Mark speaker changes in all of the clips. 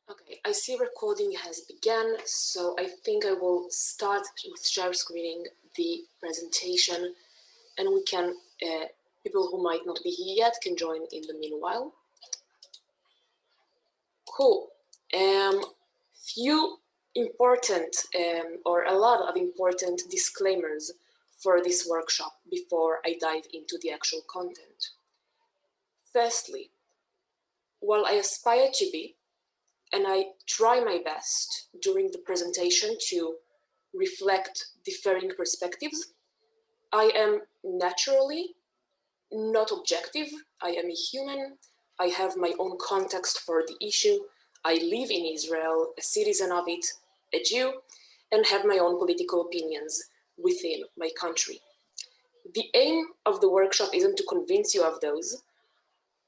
Speaker 1: Okay, I see recording has begun, so I think I will start with share screening the presentation, and we can, people who might not be here yet can join in the meanwhile. Cool. Few important or a lot of important disclaimers for this workshop before I dive into the actual content. Firstly, while I aspire to be, and I try my best during the presentation to reflect differing perspectives, I am naturally not objective. I am a human. I have my own context for the issue. I live in Israel, a citizen of it, a Jew, and have my own political opinions within my country. The aim of the workshop isn't to convince you of those,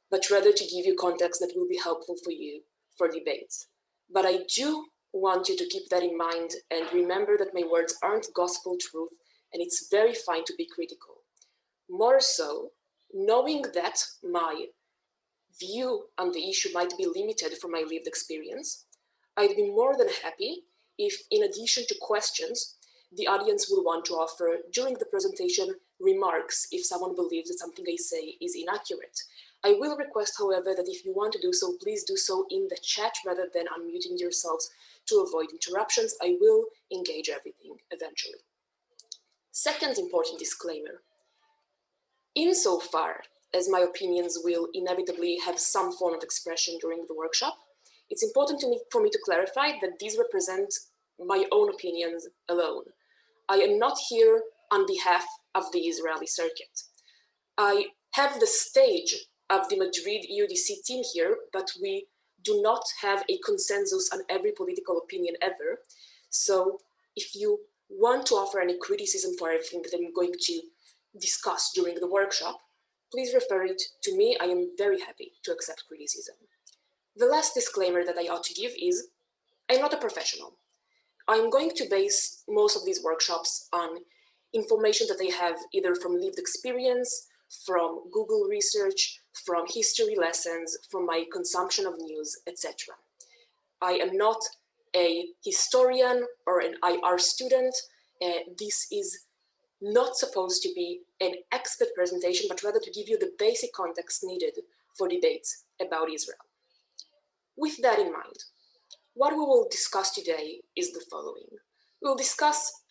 Speaker 1: but rather to give you context that will be helpful for you for debates. But I do want you to keep that in mind and remember that my words aren't gospel truth, and it's very fine to be critical. More so, knowing that my view on the issue might be limited from my lived experience, I'd be more than happy if, in addition to questions, the audience would want to offer during the presentation remarks if someone believes that something I say is inaccurate. I will request, however, that if you want to do so, please do so in the chat rather than unmuting yourselves to avoid interruptions. I will engage everything eventually. Second important disclaimer. Insofar as my opinions will inevitably have some form of expression during the workshop, it's important for me to clarify that these represent my own opinions alone. I am not here on behalf of the Israeli circuit. I have the stage of the Madrid Eudc team here, but we do not have a consensus on every political opinion ever. So if you want to offer any criticism for everything that I'm going to discuss during the workshop, please refer it to me. I am very happy to accept criticism. The last disclaimer that I ought to give is I'm not a professional. I'm going to base most of these workshops on information that I have either from lived experience, from Google research, from history lessons, from my consumption of news, etc. I am not a historian or an IR student. This is not supposed to be an expert presentation, but rather to give you the basic context needed for debates about Israel. With that in mind, what we will discuss today is the following. We'll discuss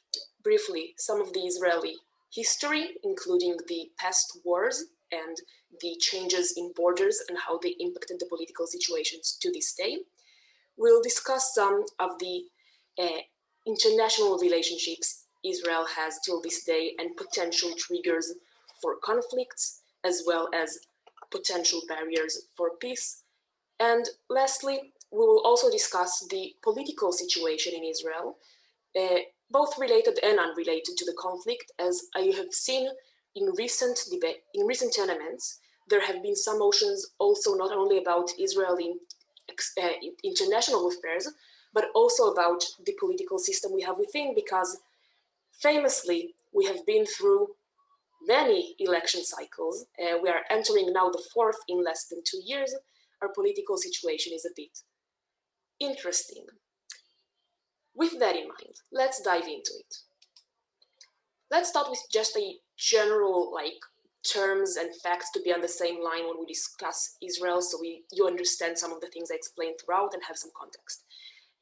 Speaker 1: briefly some of the Israeli history, including the past wars and the changes in borders and how they impacted the political situations to this day. We'll discuss some of the international relationships Israel has till this day and potential triggers for conflicts, as well as potential barriers for peace. And lastly, we will also discuss the political situation in Israel, both related and unrelated to the conflict. As I have seen in recent tournaments, there have been some motions also not only about Israeli international affairs, but also about the political system we have within, because famously, we have been through many election cycles. We are entering now the fourth in less than 2 years. Our political situation is a bit interesting. With that in mind, let's dive into it. Let's start with just a general terms and facts to be on the same line when we discuss Israel, so you understand some of the things I explained throughout and have some context.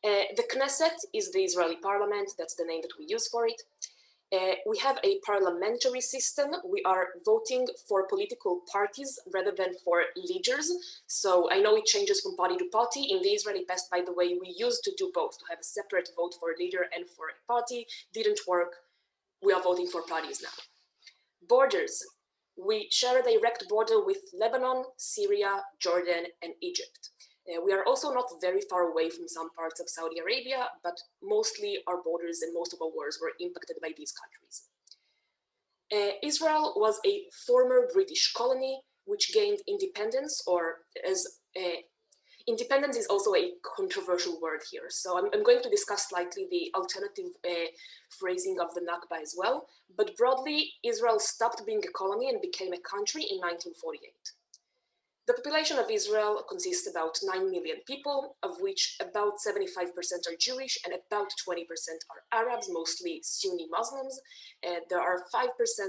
Speaker 1: The Knesset is the Israeli parliament. That's the name that we use for it. We have a parliamentary system. We are voting for political parties rather than for leaders. So I know it changes from party to party. In the Israeli past, by the way, we used to do both, to have a separate vote for a leader and for a party. Didn't work. We are voting for parties now. Borders. We share a direct border with Lebanon, Syria, Jordan, and Egypt. We are also not very far away from some parts of Saudi Arabia, but mostly our borders and most of our wars were impacted by these countries. Israel was a former British colony which gained independence, or as independence is also a controversial word here. So I'm going to discuss slightly the alternative phrasing of the Nakba as well. But broadly, Israel stopped being a colony and became a country in 1948. The population of Israel consists about 9 million people, of which about 75% are Jewish and about 20% are Arabs, mostly Sunni Muslims. There are 5%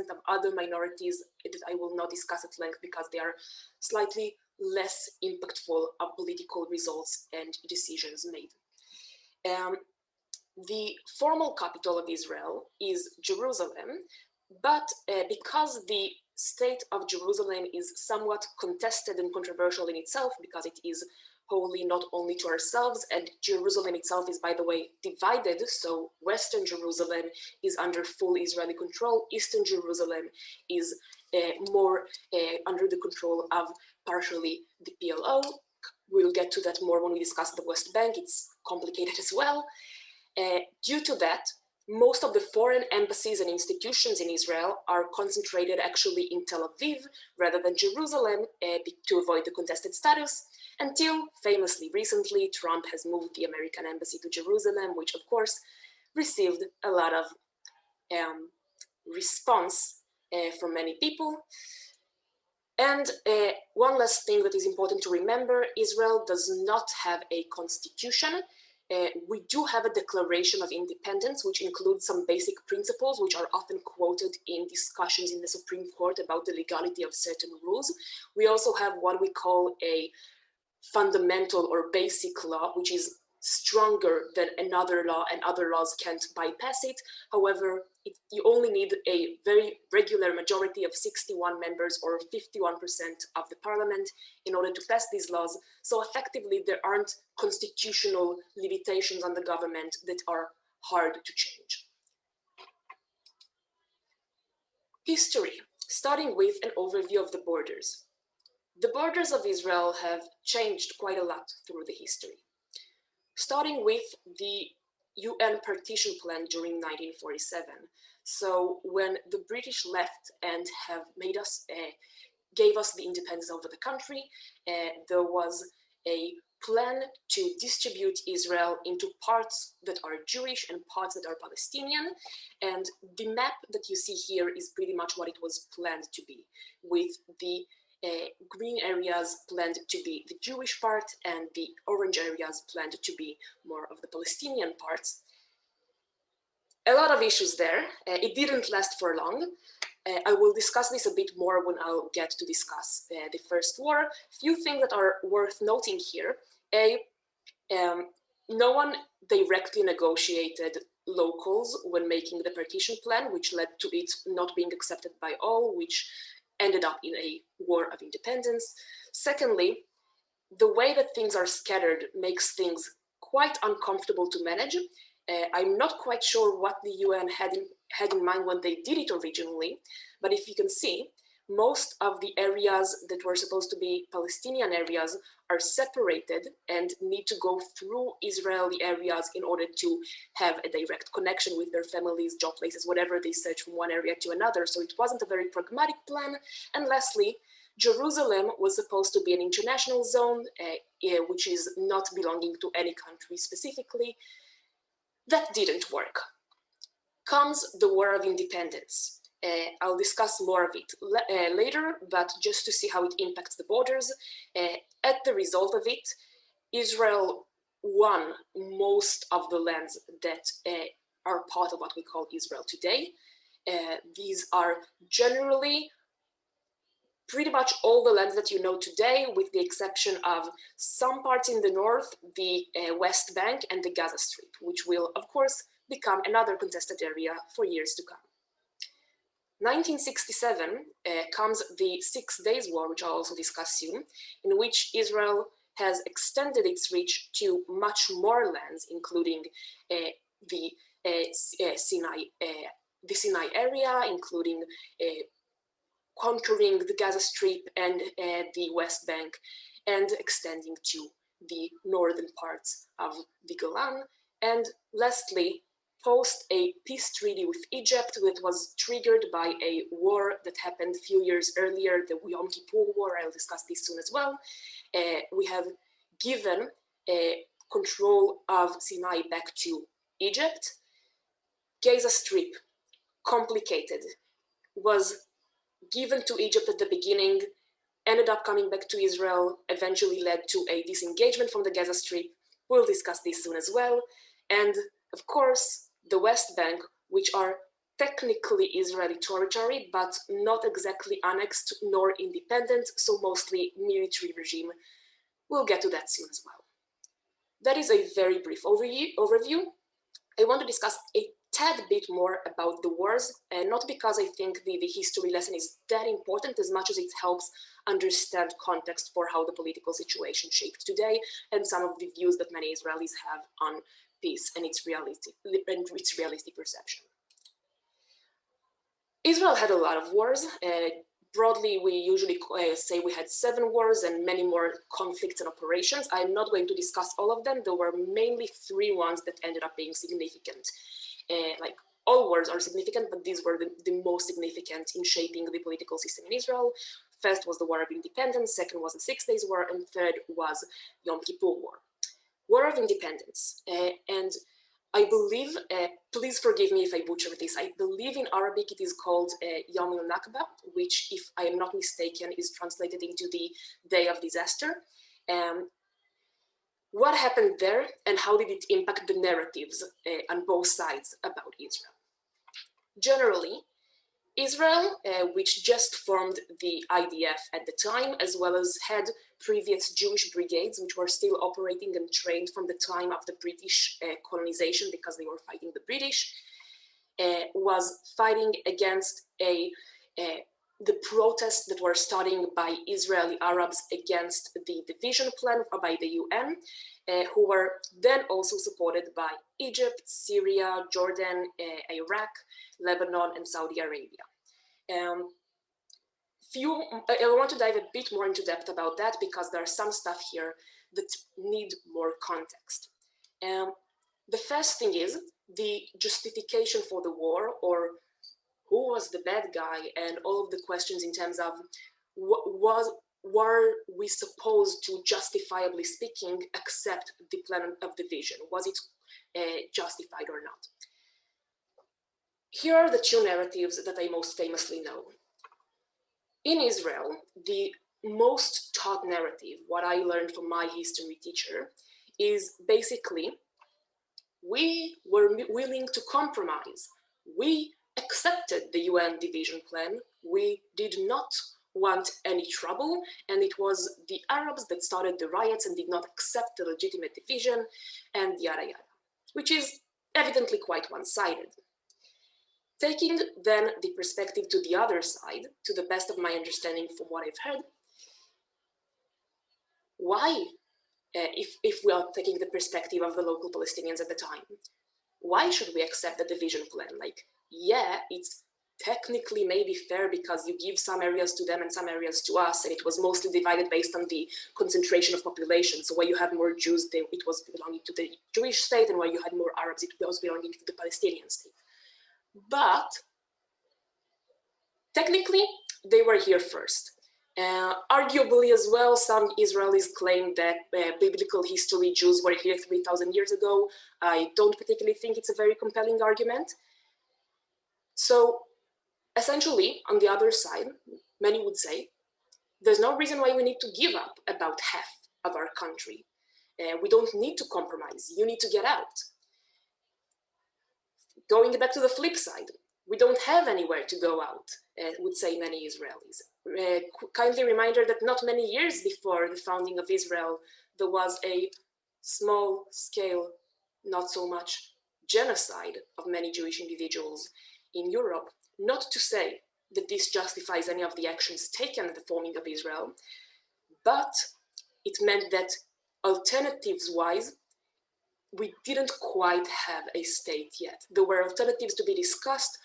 Speaker 1: of other minorities that I will not discuss at length because they are slightly less impactful of political results and decisions made. The formal capital of Israel is Jerusalem, but because the state of Jerusalem is somewhat contested and controversial in itself, because it is holy not only to ourselves, and Jerusalem itself is, by the way, divided, so Western Jerusalem is under full Israeli control, Eastern Jerusalem is more under the control of partially the PLO. We'll get to that more when we discuss the West Bank, it's complicated as well. Due to that, most of the foreign embassies and institutions in Israel are concentrated actually in Tel Aviv rather than Jerusalem to avoid the contested status, until famously recently Trump has moved the American embassy to Jerusalem, which of course received a lot of response from many people. And one last thing that is important to remember, Israel does not have a constitution. We do have a Declaration of Independence, which includes some basic principles, which are often quoted in discussions in the Supreme Court about the legality of certain rules. We also have what we call a fundamental or basic law, which is stronger than another law, and other laws can't bypass it. However, you only need a very regular majority of 61 members or 51% of the parliament in order to pass these laws. So effectively, there aren't constitutional limitations on the government that are hard to change. History, starting with an overview of the borders. The borders of Israel have changed quite a lot through the history. Starting with the UN partition plan during 1947. So when the British left and have made us, gave us the independence over the country, there was a plan to distribute Israel into parts that are Jewish and parts that are Palestinian. And the map that you see here is pretty much what it was planned to be, with the green areas planned to be the Jewish part and the orange areas planned to be more of the Palestinian parts. A lot of issues there. It didn't last for long. I will discuss this a bit more when I'll get to discuss the First War. Few things that are worth noting here. No one directly negotiated locals when making the partition plan, which led to it not being accepted by all, which ended up in a war of independence. Secondly, the way that things are scattered makes things quite uncomfortable to manage. I'm not quite sure what the UN had in mind when they did it originally, but if you can see, most of the areas that were supposed to be Palestinian areas are separated and need to go through Israeli areas in order to have a direct connection with their families, job places, whatever they search from one area to another. So it wasn't a very pragmatic plan. And lastly, Jerusalem was supposed to be an international zone, which is not belonging to any country specifically. That didn't work. Comes the War of Independence. I'll discuss more of it later, but just to see how it impacts the borders. At the result of it, Israel won most of the lands that are part of what we call Israel today. These are generally pretty much all the lands that you know today, with the exception of some parts in the north, the West Bank and the Gaza Strip, which will, of course, become another contested area for years to come. 1967 comes the 6 Days War, which I'll also discuss soon, in which Israel has extended its reach to much more lands, including the Sinai area, including conquering the Gaza Strip and the West Bank, and extending to the northern parts of the Golan. And lastly, post a peace treaty with Egypt that was triggered by a war that happened a few years earlier, the Yom Kippur War. I'll discuss this soon as well. We have given control of Sinai back to Egypt. Gaza Strip, complicated, was given to Egypt at the beginning ended up coming back to Israel, eventually led to a disengagement from the Gaza Strip. We'll discuss this soon as well. And of course, the West Bank, which are technically Israeli territory, but not exactly annexed nor independent, so mostly military regime. We'll get to that soon as well. That is a very brief overview. I want to discuss a tad bit more about the wars, and not because I think the history lesson is that important as much as it helps understand context for how the political situation shaped today and some of the views that many Israelis have on peace and its realistic perception. Israel had a lot of wars. Broadly, we usually say we had 7 wars and many more conflicts and operations. I'm not going to discuss all of them. There were mainly 3 ones that ended up being significant. Like all wars are significant, but these were the most significant in shaping the political system in Israel. First was the War of Independence, second was the 6 Days War, and third was Yom Kippur War. War of Independence, and I believe, please forgive me if I butcher this, I believe in Arabic it is called Yom al-Nakba, which, if I am not mistaken, is translated into the Day of Disaster. What happened there and how did it impact the narratives on both sides about Israel? Generally, Israel, which just formed the IDF at the time, as well as had previous Jewish brigades, which were still operating and trained from the time of the British colonization because they were fighting the British, was fighting against the protests that were starting by Israeli Arabs against the division plan by the UN, who were then also supported by Egypt, Syria, Jordan, Iraq, Lebanon, and Saudi Arabia. I want to dive a bit more into depth about that because there are some stuff here that need more context. The first thing is the justification for the war, or who was the bad guy, and all of the questions in terms of were we supposed to, justifiably speaking, accept the plan of division? Was it justified or not? Here are the 2 narratives that I most famously know. In Israel, the most taught narrative, what I learned from my history teacher, is basically, we were willing to compromise. We accepted the UN division plan. We did not want any trouble, and it was the Arabs that started the riots and did not accept the legitimate division, and yada yada, which is evidently quite one-sided. Taking then the perspective to the other side, to the best of my understanding from what I've heard, why, if we are taking the perspective of the local Palestinians at the time, why should we accept the division plan? Like, yeah, it's technically maybe fair because you give some areas to them and some areas to us, and it was mostly divided based on the concentration of population. So where you had more Jews, it was belonging to the Jewish state, and where you had more Arabs, it was belonging to the Palestinian state. But technically, they were here first. Arguably as well, some Israelis claim that biblical history Jews were here 3,000 years ago. I don't particularly think it's a very compelling argument. So essentially, on the other side, many would say, there's no reason why we need to give up about half of our country. We don't need to compromise. You need to get out. Going back to the flip side, we don't have anywhere to go out, would say many Israelis. Kindly reminder that not many years before the founding of Israel, there was a small scale, not so much genocide of many Jewish individuals in Europe. Not to say that this justifies any of the actions taken at the forming of Israel, but it meant that alternatives-wise, we didn't quite have a state yet. There were alternatives to be discussed.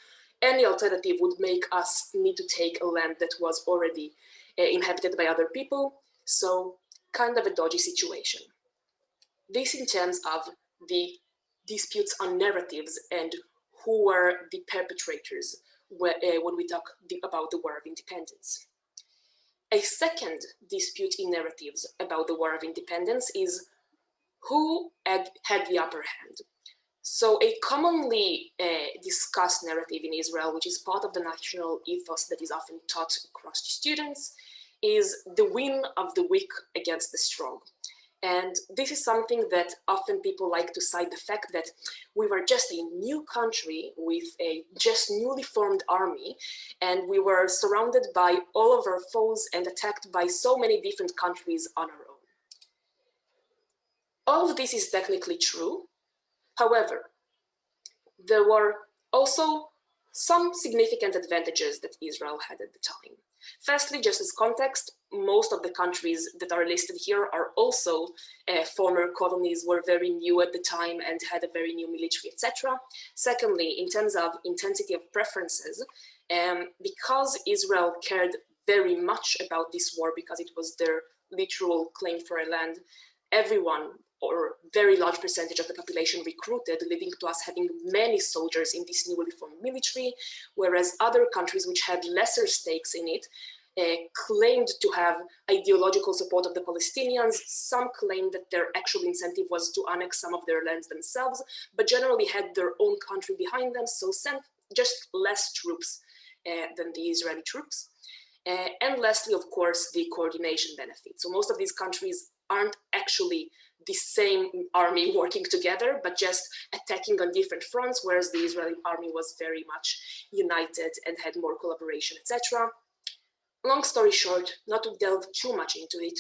Speaker 1: Any alternative would make us need to take a land that was already inhabited by other people. So kind of a dodgy situation. This in terms of the disputes on narratives and who were the perpetrators when we talk about the War of Independence. A second dispute in narratives about the War of Independence is who had the upper hand. So a commonly discussed narrative in Israel, which is part of the national ethos that is often taught across to students, is the win of the weak against the strong. And this is something that often people like to cite the fact that we were just a new country with a just newly formed army, and we were surrounded by all of our foes and attacked by so many different countries on our own. All of this is technically true. However, there were also some significant advantages that Israel had at the time. Firstly, just as context, most of the countries that are listed here are also former colonies, were very new at the time and had a very new military, etc. Secondly, in terms of intensity of preferences, because Israel cared very much about this war because it was their literal claim for a land, everyone or very large percentage of the population recruited, leading to us having many soldiers in this newly formed military, whereas other countries which had lesser stakes in it claimed to have ideological support of the Palestinians. Some claimed that their actual incentive was to annex some of their lands themselves, but generally had their own country behind them, so sent just less troops than the Israeli troops. And lastly, of course, the coordination benefit. So most of these countries aren't actually the same army working together, but just attacking on different fronts, whereas the Israeli army was very much united and had more collaboration, etc. Long story short, not to delve too much into it,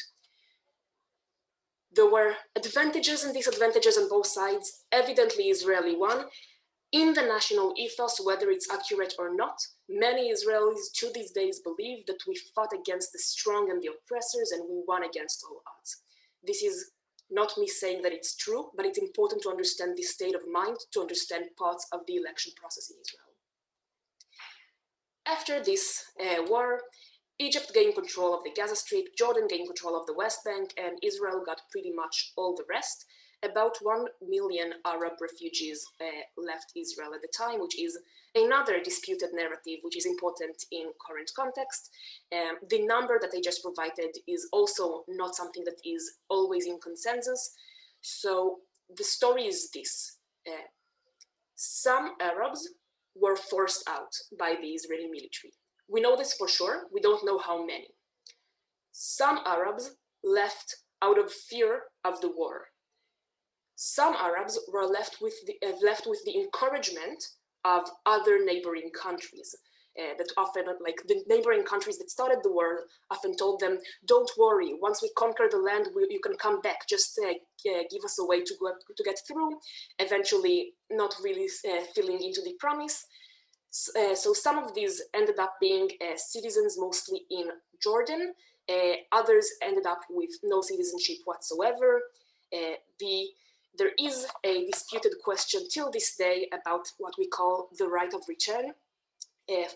Speaker 1: there were advantages and disadvantages on both sides. Evidently, Israeli won. In the national ethos, whether it's accurate or not, many Israelis to these days believe that we fought against the strong and the oppressors and we won against all odds. This is not me saying that it's true, but it's important to understand this state of mind to understand parts of the election process in Israel. After this war, Egypt gained control of the Gaza Strip, Jordan gained control of the West Bank, and Israel got pretty much all the rest. About 1 million Arab refugees left Israel at the time, which is another disputed narrative, which is important in current context. The number that I just provided is also not something that is always in consensus. So the story is this. Some Arabs were forced out by the Israeli military. We know this for sure. We don't know how many. Some Arabs left out of fear of the war. Some Arabs were left with the encouragement of other neighboring countries that often, like the neighboring countries that started the war, often told them, don't worry, once we conquer the land, you can come back, just give us a way to get through, eventually not really filling into the promise. So some of these ended up being citizens mostly in Jordan. Others ended up with no citizenship whatsoever. There is a disputed question till this day about what we call the right of return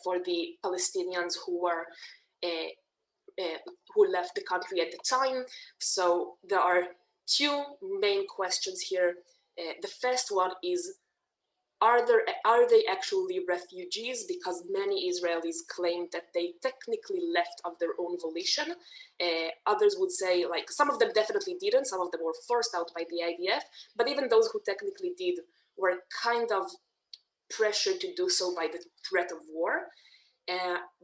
Speaker 1: for the Palestinians who were who left the country at the time. So there are two main questions here. The first one is, are they actually refugees? Because many Israelis claim that they technically left of their own volition. Others would say, like, some of them definitely didn't, some of them were forced out by the IDF, but even those who technically did were kind of pressured to do so by the threat of war.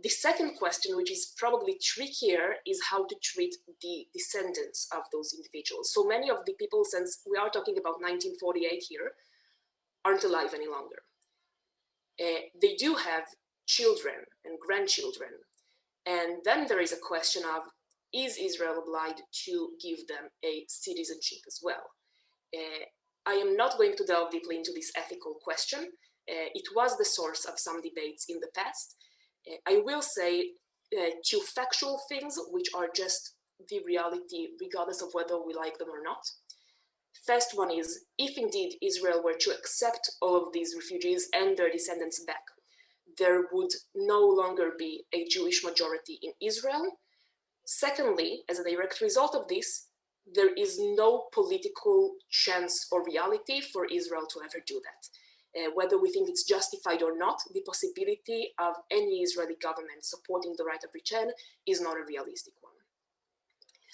Speaker 1: The second question, which is probably trickier, is how to treat the descendants of those individuals. So many of the people, since we are talking about 1948 here, aren't alive any longer. They do have children and grandchildren. And then there is a question of, is Israel obliged to give them a citizenship as well? I am not going to delve deeply into this ethical question. It was the source of some debates in the past. I will say two factual things, which are just the reality, regardless of whether we like them or not. First one is, if indeed Israel were to accept all of these refugees and their descendants back, there would no longer be a Jewish majority in Israel. Secondly, as a direct result of this, there is no political chance or reality for Israel to ever do that. Whether we think it's justified or not, the possibility of any Israeli government supporting the right of return is not a realistic one.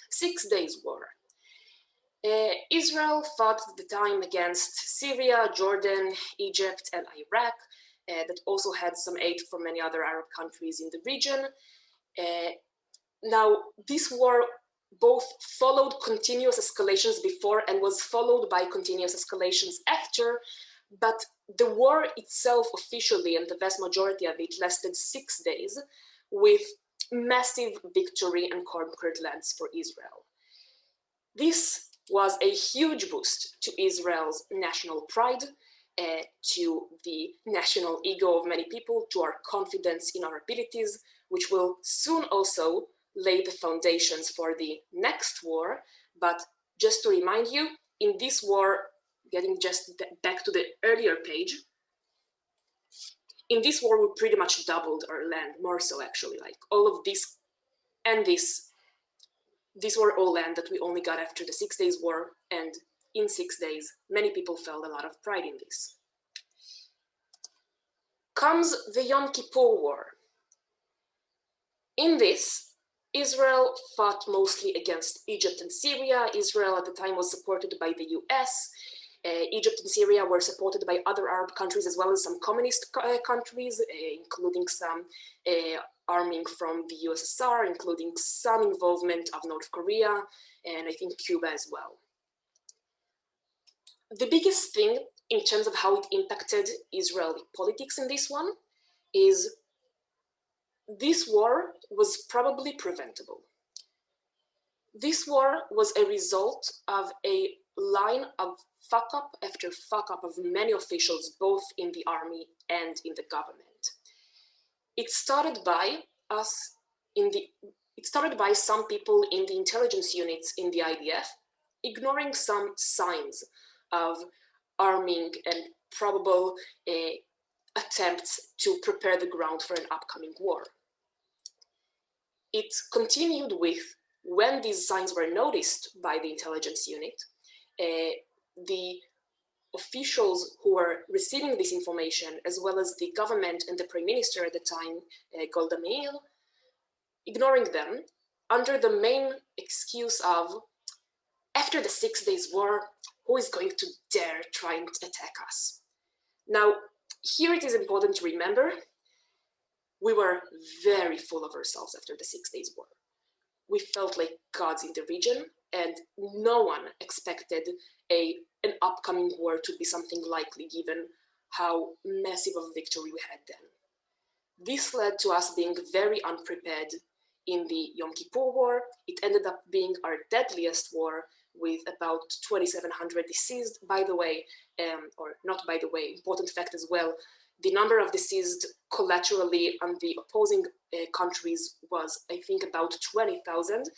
Speaker 1: 6 Days War. Israel fought at the time against Syria, Jordan, Egypt, and Iraq, that also had some aid from many other Arab countries in the region. Now, this war both followed continuous escalations before and was followed by continuous escalations after, but the war itself officially, and the vast majority of it, lasted 6 days with massive victory and conquered lands for Israel. This was a huge boost to Israel's national pride, to the national ego of many people, to our confidence in our abilities, which will soon also lay the foundations for the next war. But just to remind you, in this war, getting just back to the earlier page, in this war we pretty much doubled our land, more so actually, like all of this and this. These were all land that we only got after the 6 days war, and in 6 days, many people felt a lot of pride in this. Comes the Yom Kippur War. In this, Israel fought mostly against Egypt and Syria. Israel at the time was supported by the US. Egypt and Syria were supported by other Arab countries as well as some communist countries, including some arming from the USSR, including some involvement of North Korea, and I think Cuba as well. The biggest thing in terms of how it impacted Israeli politics in this one is this war was probably preventable. This war was a result of a line of fuck up after fuck up of many officials, both in the army and in the government. It started by some people in the intelligence units in the IDF ignoring some signs of arming and probable attempts to prepare the ground for an upcoming war. It continued with, when these signs were noticed by the intelligence unit, the officials who were receiving this information, as well as the government and the prime minister at the time, Golda Meir, ignoring them under the main excuse of, after the 6 days war, who is going to dare try and attack us? Now, here it is important to remember, we were very full of ourselves after the 6 days war. We felt like gods in the region, and no one expected an upcoming war to be something likely given how massive of a victory we had then. This led to us being very unprepared in the Yom Kippur War. It ended up being our deadliest war with about 2,700 deceased, by the way, or not by the way, important fact as well, the number of deceased collaterally on the opposing countries was, I think, about 20,000.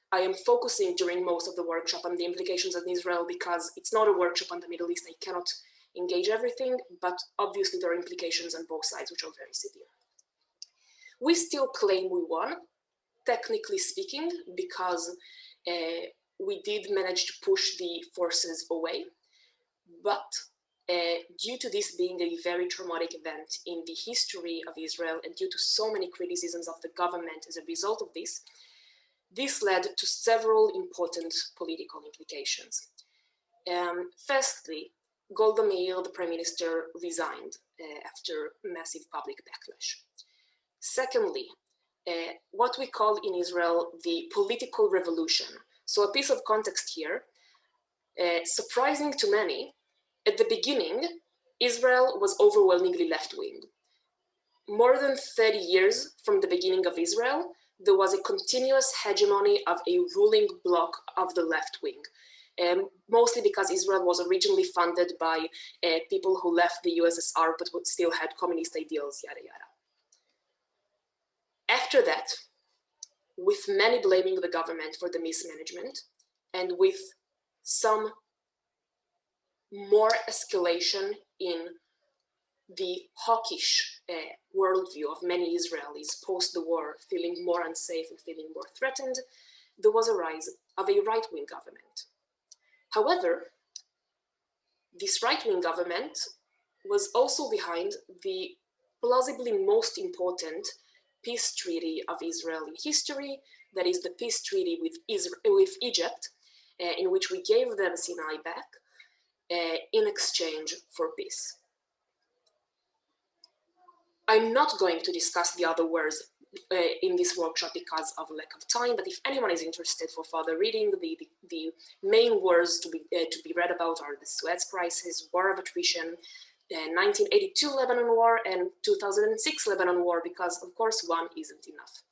Speaker 1: I am focusing during most of the workshop on the implications on Israel because it's not a workshop on the Middle East. I cannot engage everything, but obviously there are implications on both sides which are very severe. We still claim we won, technically speaking, because we did manage to push the forces away, but due to this being a very traumatic event in the history of Israel and due to so many criticisms of the government as a result of this, this led to several important political implications. Firstly, Golda Meir, the prime minister, resigned after massive public backlash. Secondly, what we call in Israel the political revolution. So a piece of context here, surprising to many, at the beginning, Israel was overwhelmingly left-wing. More than 30 years from the beginning of Israel, there was a continuous hegemony of a ruling bloc of the left wing, mostly because Israel was originally funded by people who left the USSR but would still had communist ideals, yada yada. After that, with many blaming the government for the mismanagement, and with some more escalation in the hawkish worldview of many Israelis post the war, feeling more unsafe and feeling more threatened, there was a rise of a right-wing government. However, this right-wing government was also behind the plausibly most important peace treaty of Israeli history, that is the peace treaty with Egypt, in which we gave them Sinai back in exchange for peace. I'm not going to discuss the other wars in this workshop because of lack of time, but if anyone is interested for further reading, the main wars to be read about are the Suez Crisis, War of Attrition, 1982 Lebanon War, and 2006 Lebanon War, because of course one isn't enough.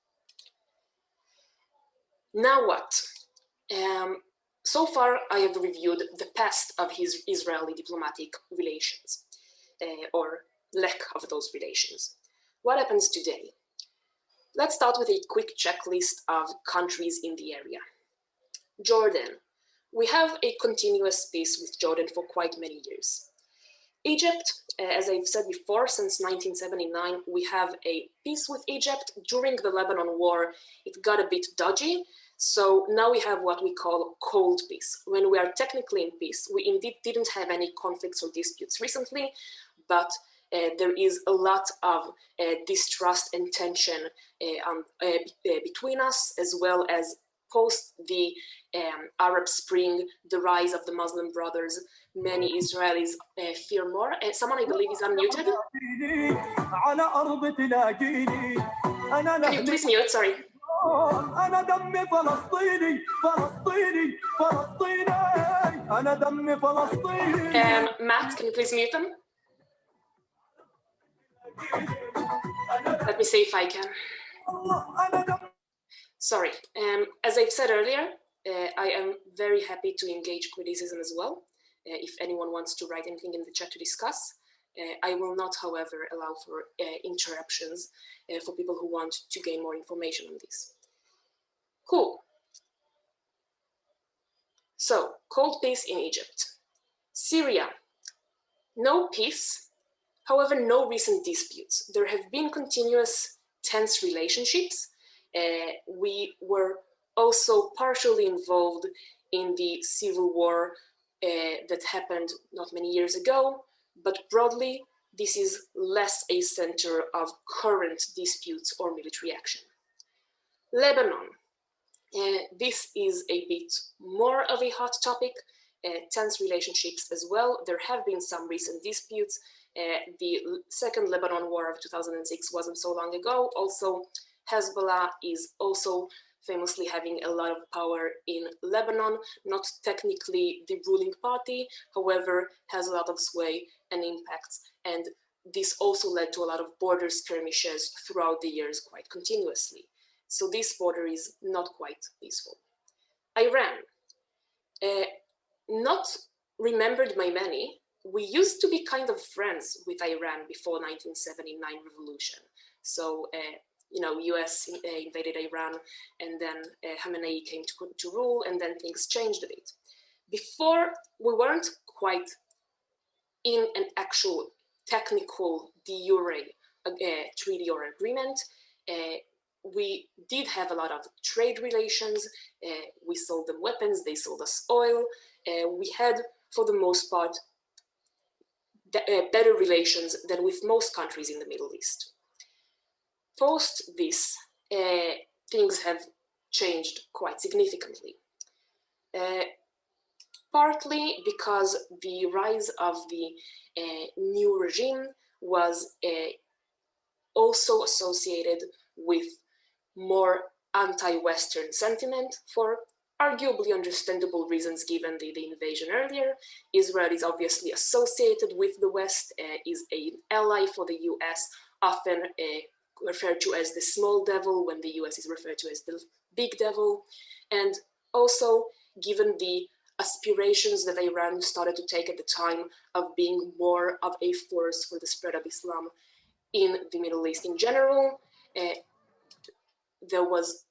Speaker 1: Now what? So far I have reviewed the past of his Israeli diplomatic relations, or lack of those relations. What happens today? Let's start with a quick checklist of countries in the area. Jordan. We have a continuous peace with Jordan for quite many years. Egypt, as I've said before, since 1979, we have a peace with Egypt. During the Lebanon War, it got a bit dodgy. So now we have what we call cold peace. When we are technically in peace, we indeed didn't have any conflicts or disputes recently, but there is a lot of distrust and tension between us, as well as post the Arab Spring, the rise of the Muslim Brothers. Many Israelis fear more. Someone, I believe, is unmuted. Can you please mute? Sorry.
Speaker 2: أنا دمي فلسطيني فلسطيني فلسطيني أنا دمي فلسطيني.
Speaker 1: Matt, can you please mute them? Let me see if I can. Sorry. As I've said earlier, I am very happy to engage criticism as well. If anyone wants to write anything in the chat to discuss. I will not, however, allow for interruptions for people who want to gain more information on this. Cool. So, cold peace in Egypt. Syria, no peace, however, no recent disputes. There have been continuous tense relationships. We were also partially involved in the civil war that happened not many years ago, but broadly, this is less a center of current disputes or military action. Lebanon. This is a bit more of a hot topic, tense relationships as well. There have been some recent disputes. The second Lebanon War of 2006 wasn't so long ago. Also, Hezbollah is also famously having a lot of power in Lebanon, not technically the ruling party, however, has a lot of sway and impacts. And this also led to a lot of border skirmishes throughout the years quite continuously. So this border is not quite peaceful. Iran, not remembered by many, we used to be kind of friends with Iran before 1979 revolution. So, you know, US invaded Iran, and then Khamenei came to rule, and then things changed a bit. Before, we weren't quite in an actual technical de jure treaty or agreement. We did have a lot of trade relations. We sold them weapons, they sold us oil. We had, for the most part, better relations than with most countries in the Middle East. Post this, things have changed quite significantly. Partly because the rise of the new regime was also associated with more anti-Western sentiment for arguably understandable reasons given the invasion earlier. Israel is obviously associated with the West, is an ally for the US, often referred to as the small devil when the US is referred to as the big devil. And also given the aspirations that Iran started to take at the time of being more of a force for the spread of Islam in the Middle East in general, there was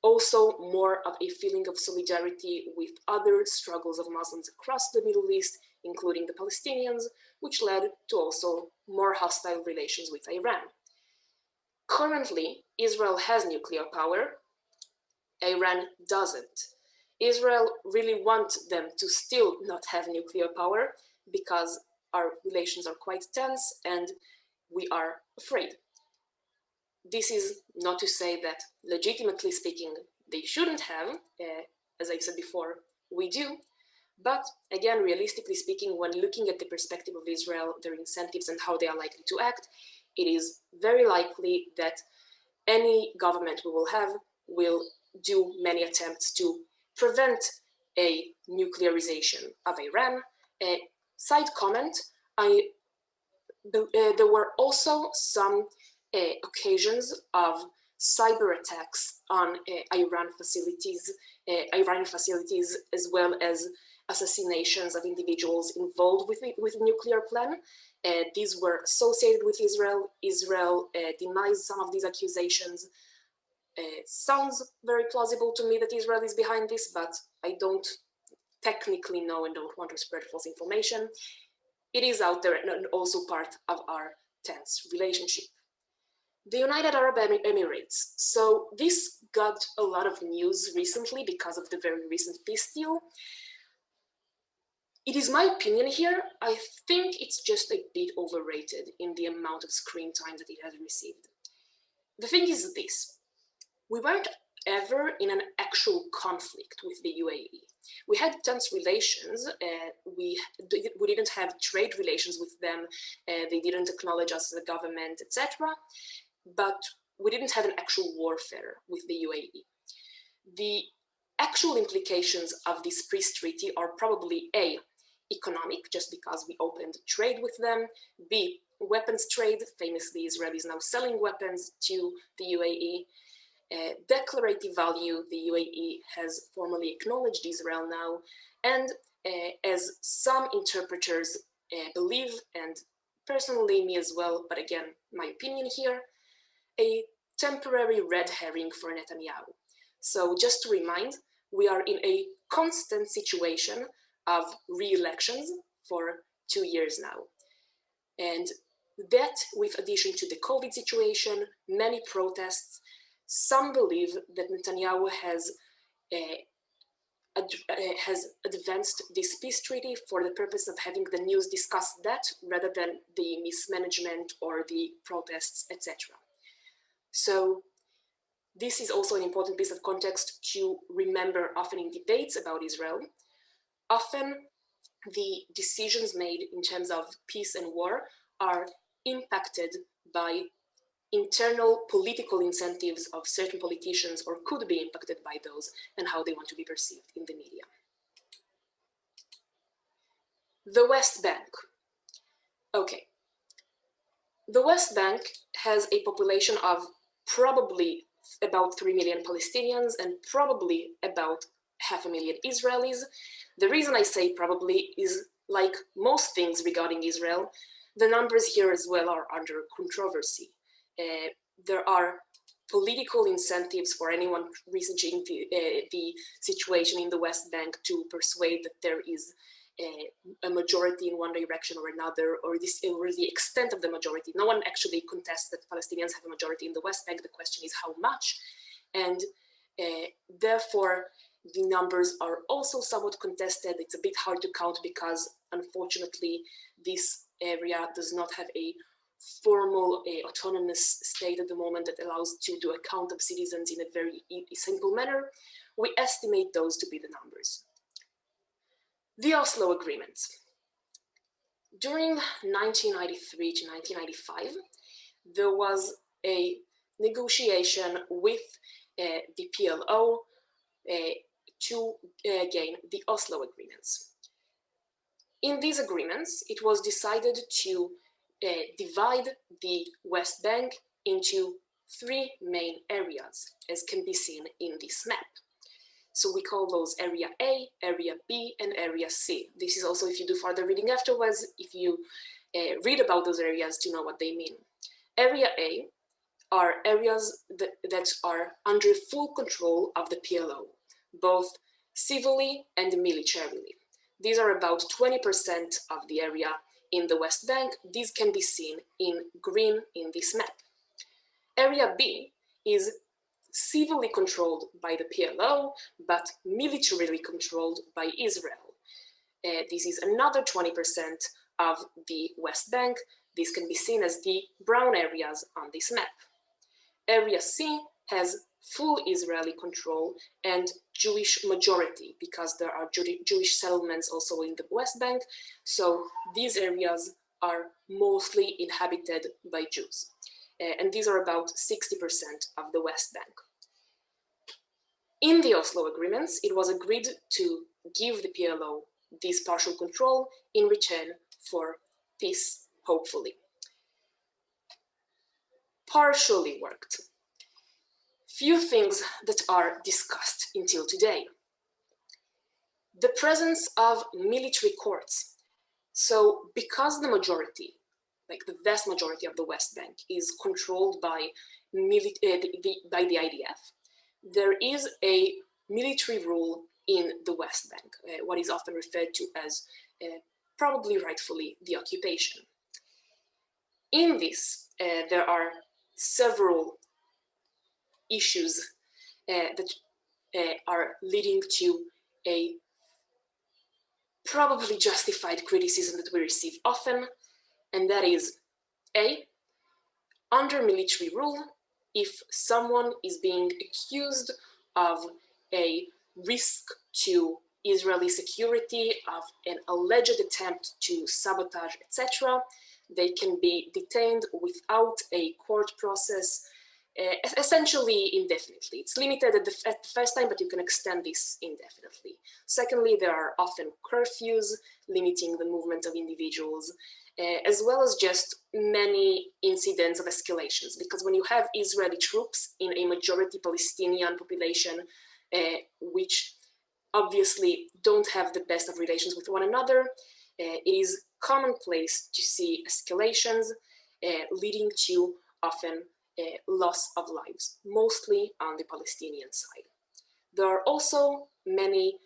Speaker 1: also more of a feeling of solidarity with other struggles of Muslims across the Middle East, including the Palestinians, which led to also more hostile relations with Iran. Currently, Israel has nuclear power. Iran doesn't. Israel really wants them to still not have nuclear power because our relations are quite tense and we are afraid. This is not to say that, legitimately speaking, they shouldn't have, as I've said before, we do. But again, realistically speaking, when looking at the perspective of Israel, their incentives and how they are likely to act, it is very likely that any government we will have will do many attempts to prevent a nuclearization of Iran. A side comment, there were also some occasions of cyber attacks on Iranian facilities, as well as assassinations of individuals involved with the nuclear plan. These were associated with Israel. Israel denies some of these accusations. Sounds very plausible to me that Israel is behind this, but I don't technically know and don't want to spread false information. It is out there and also part of our tense relationship. The United Arab Emirates. So this got a lot of news recently because of the very recent peace deal. It is my opinion here, I think it's just a bit overrated in the amount of screen time that it has received. The thing is this, we weren't ever in an actual conflict with the UAE. We had tense relations, we didn't have trade relations with them, they didn't acknowledge us as a government, etc. But we didn't have an actual warfare with the UAE. The actual implications of this peace treaty are probably A, economic, just because we opened trade with them, B, weapons trade, famously Israel is now selling weapons to the UAE, declarative value, the UAE has formally acknowledged Israel now, and as some interpreters believe, and personally me as well, but again, my opinion here, a temporary red herring for Netanyahu. So just to remind, we are in a constant situation of re-elections for 2 years now. And that, with addition to the COVID situation, many protests, some believe that Netanyahu has advanced this peace treaty for the purpose of having the news discuss that rather than the mismanagement or the protests, etc. So this is also an important piece of context to remember often in debates about Israel. Often the decisions made in terms of peace and war are impacted by internal political incentives of certain politicians, or could be impacted by those, and how they want to be perceived in the media. The West Bank. Okay. The West Bank has a population of probably about 3 million Palestinians and probably about 500,000 Israelis. The reason I say probably is, like most things regarding Israel, the numbers here as well are under controversy. There are political incentives for anyone researching the situation in the West Bank to persuade that there is a majority in one direction or another, or the extent of the majority. No one actually contests that Palestinians have a majority in the West Bank. The question is how much, and therefore the numbers are also somewhat contested. It's a bit hard to count because, unfortunately, this area does not have a formal autonomous state at the moment that allows to do a count of citizens in a very simple manner. We estimate those to be the numbers. The Oslo Agreements. During 1993 to 1995, there was a negotiation with the PLO to gain the Oslo Agreements. In these agreements, it was decided to divide the West Bank into 3 main areas, as can be seen in this map. So we call those Area A, Area B, and Area C. This is also, if you do further reading afterwards, if you read about those areas to know what they mean. Area A are areas that are under full control of the PLO, both civilly and militarily. These are about 20% of the area in the West Bank. These can be seen in green in this map. Area B is civilly controlled by the PLO, but militarily controlled by Israel. This is another 20% of the West Bank. This can be seen as the brown areas on this map. Area C has full Israeli control and Jewish majority, because there are Jewish settlements also in the West Bank, so these areas are mostly inhabited by Jews. and these are about 60% of the West Bank. In the Oslo agreements, it was agreed to give the PLO this partial control in return for peace, hopefully. Partially worked. Few things that are discussed until today. The presence of military courts. So because the majority, like the vast majority of the West Bank is controlled by the IDF, there is a military rule in the West Bank, what is often referred to as, probably rightfully, the occupation. In this, there are several issues that are leading to a probably justified criticism that we receive often, and that is, A, under military rule, if someone is being accused of a risk to Israeli security, of an alleged attempt to sabotage, etc., they can be detained without a court process, essentially indefinitely. It's limited at the first time, but you can extend this indefinitely. Secondly, there are often curfews limiting the movement of individuals, as well as just many incidents of escalations, because when you have Israeli troops in a majority Palestinian population, which obviously don't have the best of relations with one another, it is commonplace to see escalations leading to often loss of lives, mostly on the Palestinian side. There are also many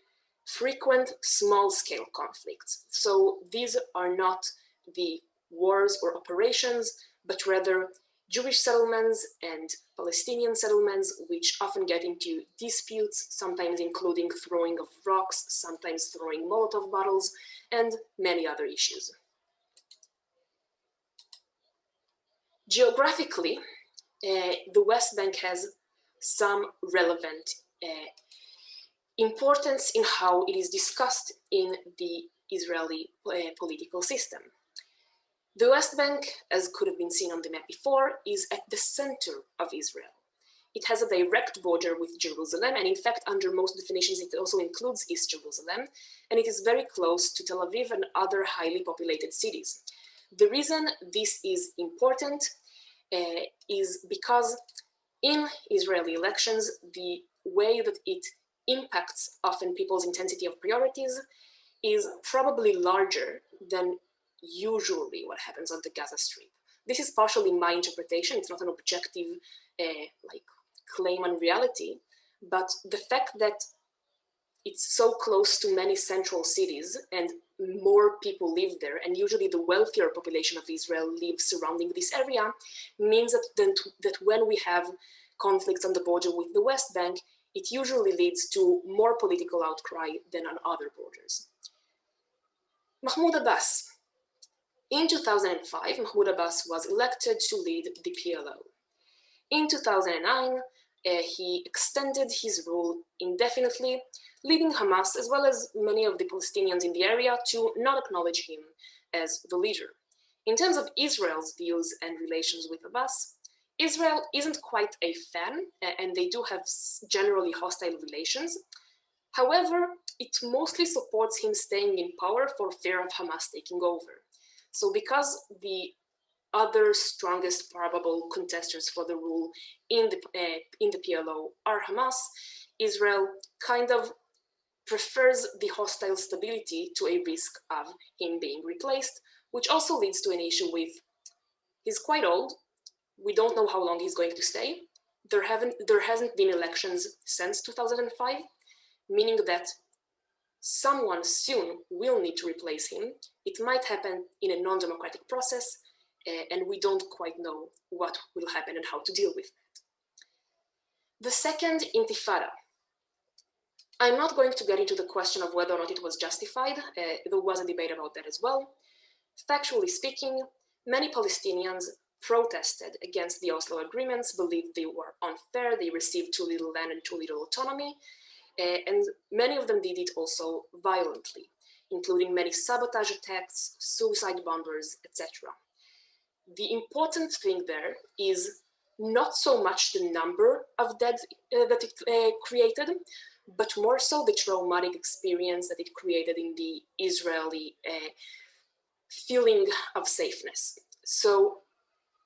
Speaker 1: frequent small-scale conflicts. So these are not the wars or operations, but rather Jewish settlements and Palestinian settlements, which often get into disputes, sometimes including throwing of rocks, sometimes throwing Molotov bottles, and many other issues. Geographically, the West Bank has some relevant importance in how it is discussed in the Israeli political system. The West Bank, as could have been seen on the map before, is at the center of Israel. It has a direct border with Jerusalem, and in fact, under most definitions, it also includes East Jerusalem, and it is very close to Tel Aviv and other highly populated cities. The reason this is important is because in Israeli elections, the way that it impacts often people's intensity of priorities is probably larger than usually what happens on the Gaza Strip. This is partially my interpretation. It's not an objective claim on reality, but the fact that it's so close to many central cities and more people live there, and usually the wealthier population of Israel lives surrounding this area, means that when we have conflicts on the border with the West Bank, it usually leads to more political outcry than on other borders. Mahmoud Abbas. In 2005, Mahmoud Abbas was elected to lead the PLO. In 2009, he extended his rule indefinitely, leading Hamas, as well as many of the Palestinians in the area, to not acknowledge him as the leader. In terms of Israel's views and relations with Abbas, Israel isn't quite a fan, and they do have generally hostile relations. However, it mostly supports him staying in power for fear of Hamas taking over. So because the other strongest probable contesters for the rule in the PLO are Hamas, Israel kind of prefers the hostile stability to a risk of him being replaced, which also leads to an issue with, he's quite old, we don't know how long he's going to stay, there hasn't been elections since 2005, meaning that someone soon will need to replace him. It might happen in a non-democratic process, and we don't quite know what will happen and how to deal with that. The second Intifada. I'm not going to get into the question of whether or not it was justified. There was a debate about that as well. Factually speaking, many Palestinians protested against the Oslo agreements, believed they were unfair, they received too little land and too little autonomy, and many of them did it also violently, including many sabotage attacks, suicide bombers, etc. the important thing there is not so much the number of dead that it created, but more so the traumatic experience that it created in the Israeli feeling of safeness. So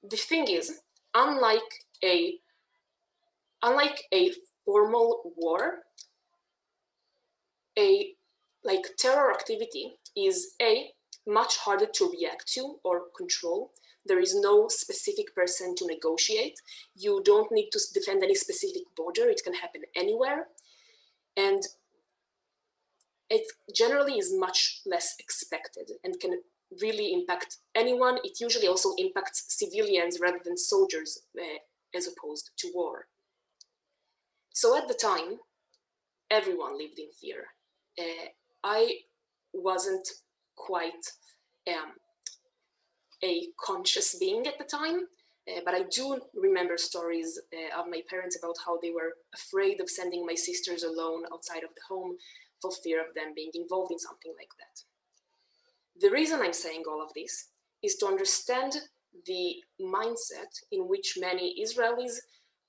Speaker 1: the thing is, unlike a formal war, a terror activity is much harder to react to or control. There is no specific person to negotiate. You don't need to defend any specific border. It can happen anywhere. And it generally is much less expected and can really impact anyone. It usually also impacts civilians rather than soldiers, as opposed to war. So at the time, everyone lived in fear. I wasn't quite a conscious being at the time, but I do remember stories of my parents about how they were afraid of sending my sisters alone outside of the home for fear of them being involved in something like that. The reason I'm saying all of this is to understand the mindset in which many Israelis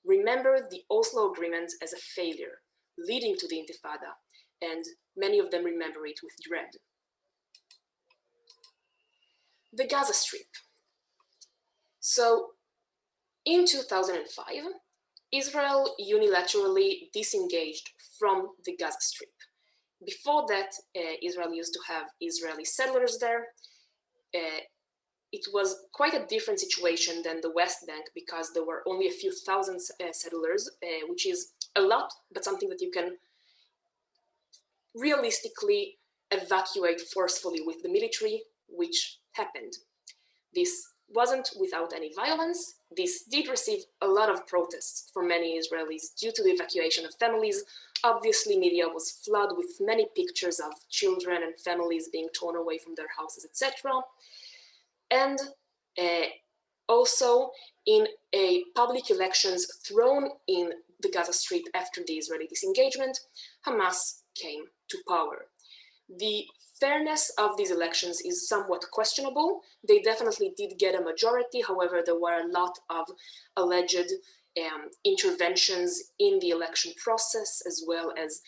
Speaker 1: remember the Oslo Agreement as a failure, leading to the Intifada, and many of them remember it with dread. The Gaza Strip. So, in 2005, Israel unilaterally disengaged from the Gaza Strip. Before that, Israel used to have Israeli settlers there. It was quite a different situation than the West Bank because there were only a few thousand settlers, which is a lot, but something that you can realistically evacuate forcefully with the military, which happened. This wasn't without any violence. This did receive a lot of protests from many Israelis due to the evacuation of families. Obviously, media was flooded with many pictures of children and families being torn away from their houses, etc. And also in public elections thrown in the Gaza Strip after the Israeli disengagement, Hamas came to power. The fairness of these elections is somewhat questionable. They definitely did get a majority. However, there were a lot of alleged interventions in the election process, as well as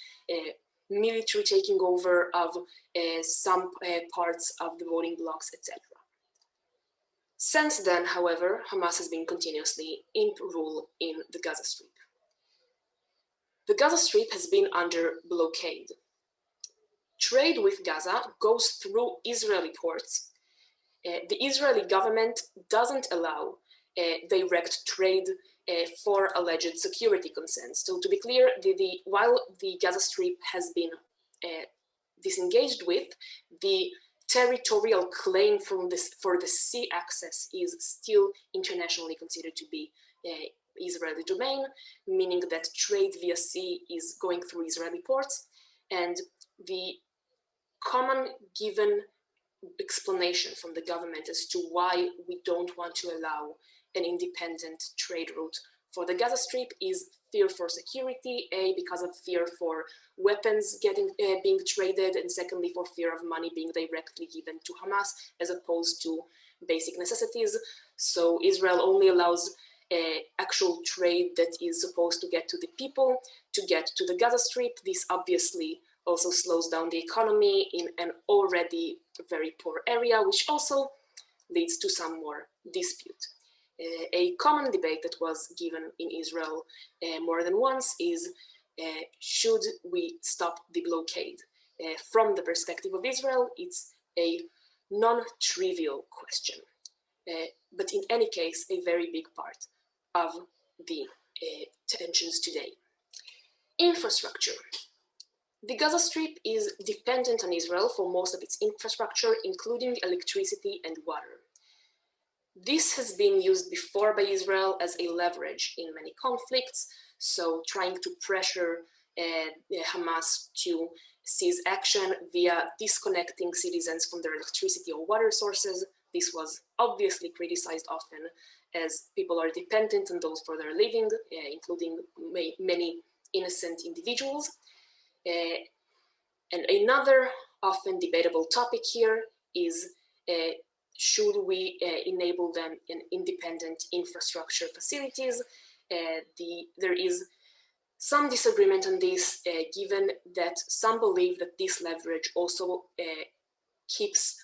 Speaker 1: military taking over of some parts of the voting blocks, etc. Since then, however, Hamas has been continuously in rule in the Gaza Strip. The Gaza Strip has been under blockade. Trade with Gaza goes through Israeli ports. The Israeli government doesn't allow direct trade for alleged security concerns. So to be clear, while the Gaza Strip has been disengaged with, the territorial claim for the sea access is still internationally considered to be Israeli domain, meaning that trade via sea is going through Israeli ports, and the common given explanation from the government as to why we don't want to allow an independent trade route for the Gaza Strip is fear for security, because of fear for weapons being traded, and secondly for fear of money being directly given to Hamas as opposed to basic necessities. So Israel only allows actual trade that is supposed to get to the people to get to the Gaza Strip. This obviously also slows down the economy in an already very poor area, which also leads to some more dispute. A common debate that was given in Israel more than once is, should we stop the blockade? From the perspective of Israel, it's a non-trivial question, but in any case, a very big part of the tensions today. Infrastructure. The Gaza Strip is dependent on Israel for most of its infrastructure, including electricity and water. This has been used before by Israel as a leverage in many conflicts, so trying to pressure Hamas to seize action via disconnecting citizens from their electricity or water sources. This was obviously criticized often as people are dependent on those for their living, including many innocent individuals. And another often debatable topic here is should we enable them in independent infrastructure facilities? There is some disagreement on this, given that some believe that this leverage also keeps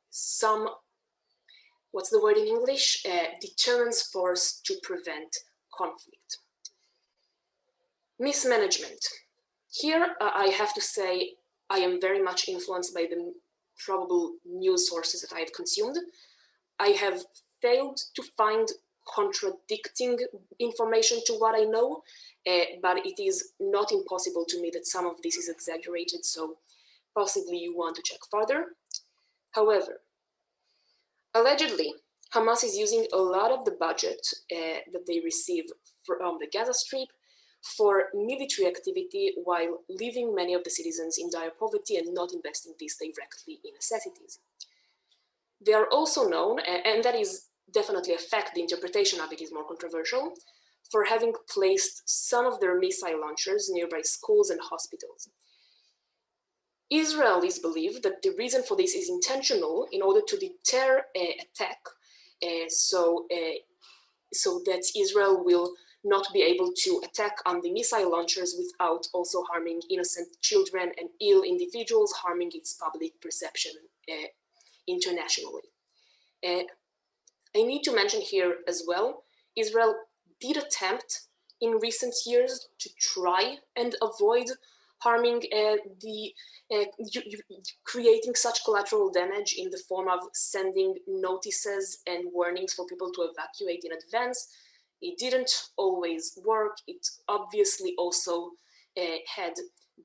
Speaker 1: some, what's the word in English? Deterrence force to prevent conflict. Mismanagement. Here, I have to say, I am very much influenced by the probable news sources that I have consumed. I have failed to find contradicting information to what I know, but it is not impossible to me that some of this is exaggerated, so possibly you want to check further. However, allegedly, Hamas is using a lot of the budget that they receive from the Gaza Strip for military activity while leaving many of the citizens in dire poverty and not investing this directly in necessities. They are also known, and that is definitely a fact, the interpretation of it is more controversial, for having placed some of their missile launchers nearby schools and hospitals. Israelis believe that the reason for this is intentional in order to deter attack, so that Israel will not be able to attack on the missile launchers without also harming innocent children and ill individuals, harming its public perception internationally. I need to mention here as well, Israel did attempt in recent years to try and avoid harming creating such collateral damage in the form of sending notices and warnings for people to evacuate in advance. It didn't always work. It obviously also had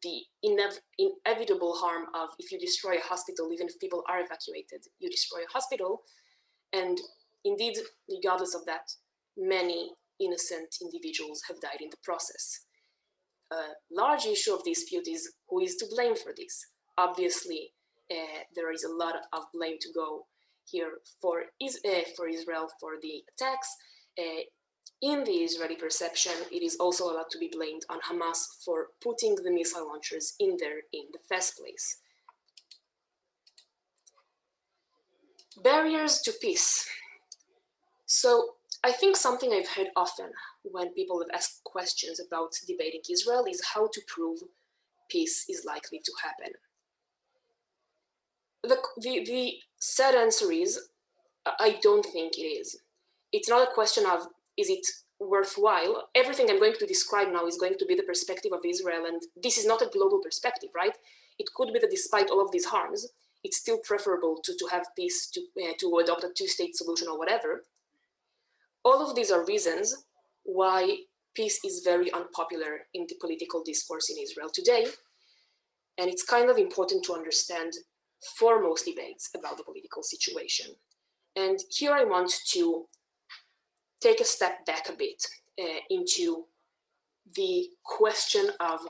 Speaker 1: the inevitable harm of, if you destroy a hospital, even if people are evacuated, you destroy a hospital. And indeed, regardless of that, many innocent individuals have died in the process. A large issue of dispute is who is to blame for this. Obviously, there is a lot of blame to go here for Israel for the attacks. In the Israeli perception, it is also a lot to be blamed on Hamas for putting the missile launchers in there in the first place. Barriers to peace. So I think something I've heard often when people have asked questions about debating Israel is how to prove peace is likely to happen. The sad answer is, I don't think it is. It's not a question of, is it worthwhile? Everything I'm going to describe now is going to be the perspective of Israel, and this is not a global perspective, right? It could be that despite all of these harms, it's still preferable to have peace, to adopt a two-state solution or whatever. All of these are reasons why peace is very unpopular in the political discourse in Israel today, and it's kind of important to understand foremost debates about the political situation. And here I want to take a step back a bit into the question of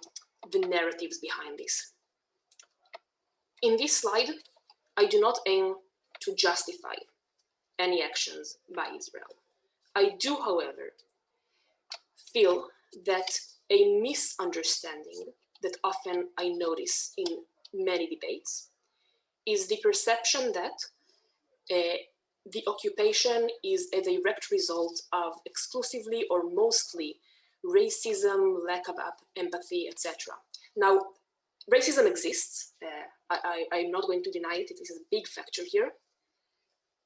Speaker 1: the narratives behind this. In this slide, I do not aim to justify any actions by Israel. I do, however, feel that a misunderstanding that often I notice in many debates is the perception that the occupation is a direct result of exclusively or mostly racism, lack of empathy, etc. Now, racism exists. I'm not going to deny it. It is a big factor here.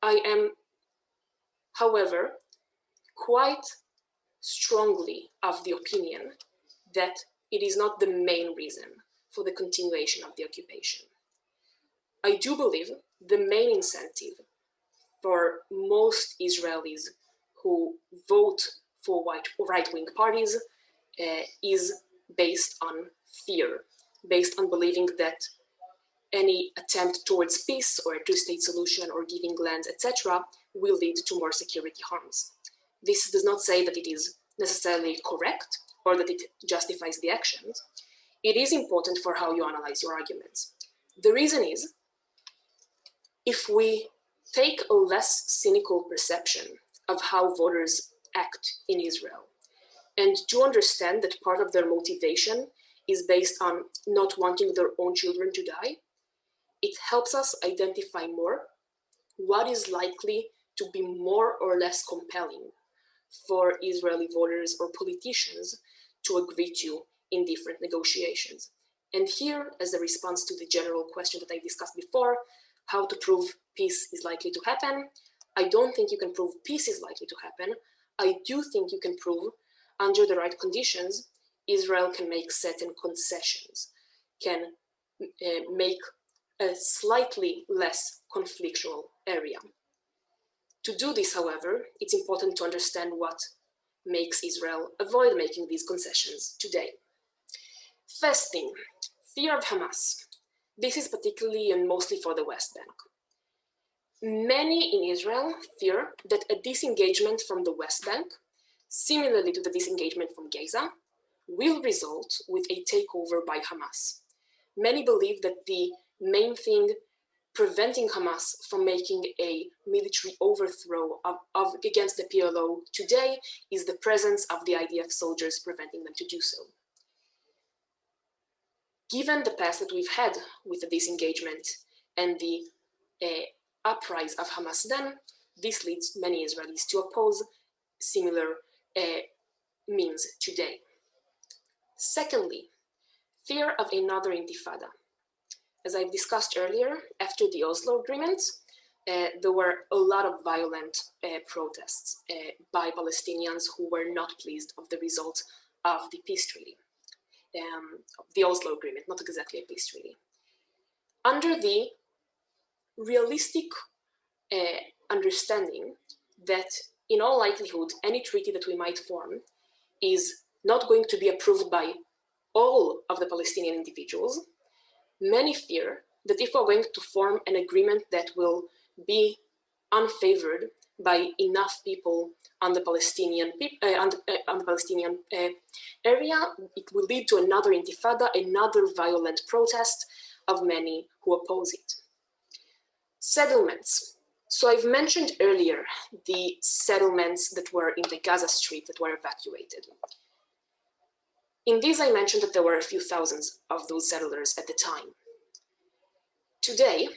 Speaker 1: I am, however, quite strongly of the opinion that it is not the main reason for the continuation of the occupation. I do believe the main incentive for most Israelis who vote for right-wing parties is based on fear, based on believing that any attempt towards peace or a two-state solution or giving land, etc., will lead to more security harms. This does not say that it is necessarily correct or that it justifies the actions. It is important for how you analyze your arguments. The reason is, if we take a less cynical perception of how voters act in Israel, and to understand that part of their motivation is based on not wanting their own children to die, it helps us identify more what is likely to be more or less compelling for Israeli voters or politicians to agree to in different negotiations. And here, as a response to the general question that I discussed before, how to prove peace is likely to happen, I don't think you can prove peace is likely to happen. I do think you can prove, under the right conditions, Israel can make certain concessions, can make a slightly less conflictual area. To do this, however, it's important to understand what makes Israel avoid making these concessions today. First thing, fear of Hamas. This is particularly and mostly for the West Bank. Many in Israel fear that a disengagement from the West Bank, similarly to the disengagement from Gaza, will result with a takeover by Hamas. Many believe that the main thing preventing Hamas from making a military overthrow against the PLO today is the presence of the IDF soldiers preventing them to do so. Given the past that we've had with the disengagement and the uprise of Hamas then, this leads many Israelis to oppose similar means today. Secondly, fear of another intifada. As I've discussed earlier, after the Oslo Agreement, there were a lot of violent protests by Palestinians who were not pleased of the result of the peace treaty, the Oslo Agreement, not exactly a peace treaty. Under the realistic understanding that in all likelihood, any treaty that we might form is not going to be approved by all of the Palestinian individuals, many fear that if we're going to form an agreement that will be unfavored by enough people on the Palestinian area, it will lead to another intifada, another violent protest of many who oppose it. Settlements. So I've mentioned earlier the settlements that were in the Gaza Strip that were evacuated. In these, I mentioned that there were a few thousands of those settlers at the time. Today,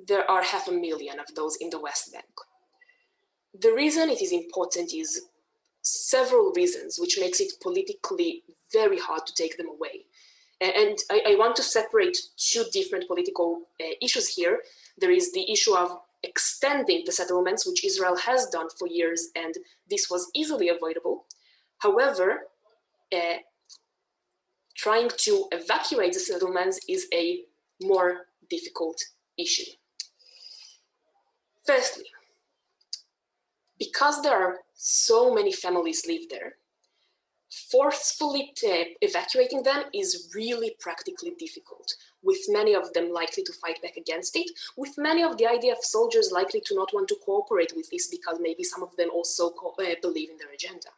Speaker 1: there are 500,000 of those in the West Bank. The reason it is important is several reasons, which makes it politically very hard to take them away. And I want to separate two different political issues here. There is the issue of extending the settlements, which Israel has done for years, and this was easily avoidable. However, trying to evacuate the settlements is a more difficult issue. Firstly, because there are so many families live there, forcefully evacuating them is really practically difficult, with many of them likely to fight back against it, with many of the IDF soldiers likely to not want to cooperate with this because maybe some of them also believe in their agenda.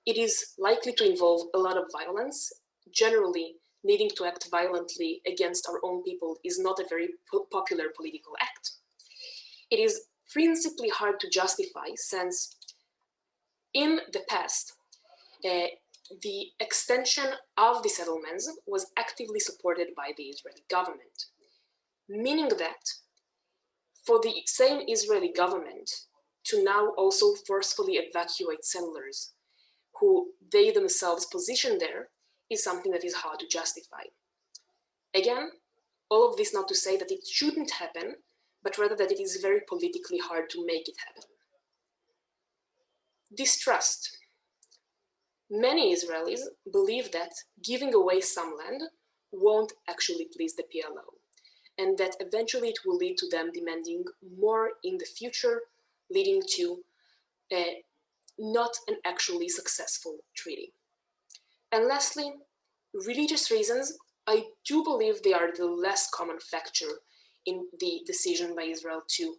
Speaker 1: It is likely to involve a lot of violence. Generally, needing to act violently against our own people is not a very popular political act. It is principally hard to justify since in the past, the extension of the settlements was actively supported by the Israeli government, meaning that for the same Israeli government to now also forcefully evacuate settlers who they themselves position there is something that is hard to justify. Again, all of this not to say that it shouldn't happen, but rather that it is very politically hard to make it happen. Distrust. Many Israelis believe that giving away some land won't actually please the PLO, and that eventually it will lead to them demanding more in the future, leading to not an actually successful treaty. And lastly, religious reasons. I do believe they are the less common factor in the decision by Israel to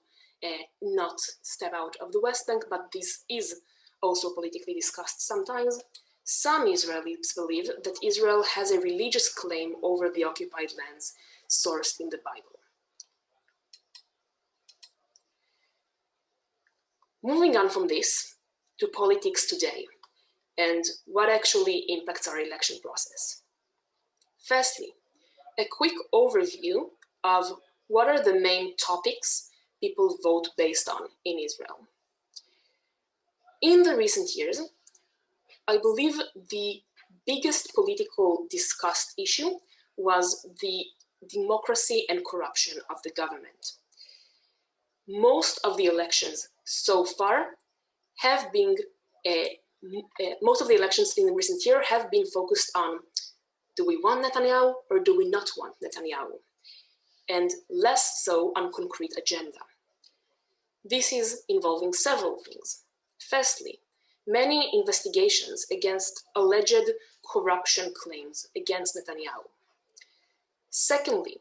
Speaker 1: not step out of the West Bank, but this is also politically discussed sometimes. Some Israelis believe that Israel has a religious claim over the occupied lands sourced in the Bible. Moving on from this to politics today and what actually impacts our election process. Firstly, a quick overview of What are the main topics people vote based on in Israel? In the recent years, I believe the biggest political discussed issue was the democracy and corruption of the government. Most of the elections so far have been, most of the elections in the recent year have been focused on, do we want Netanyahu or do we not want Netanyahu? And less so on concrete agenda. This is involving several things. Firstly, many investigations against alleged corruption claims against Netanyahu. Secondly,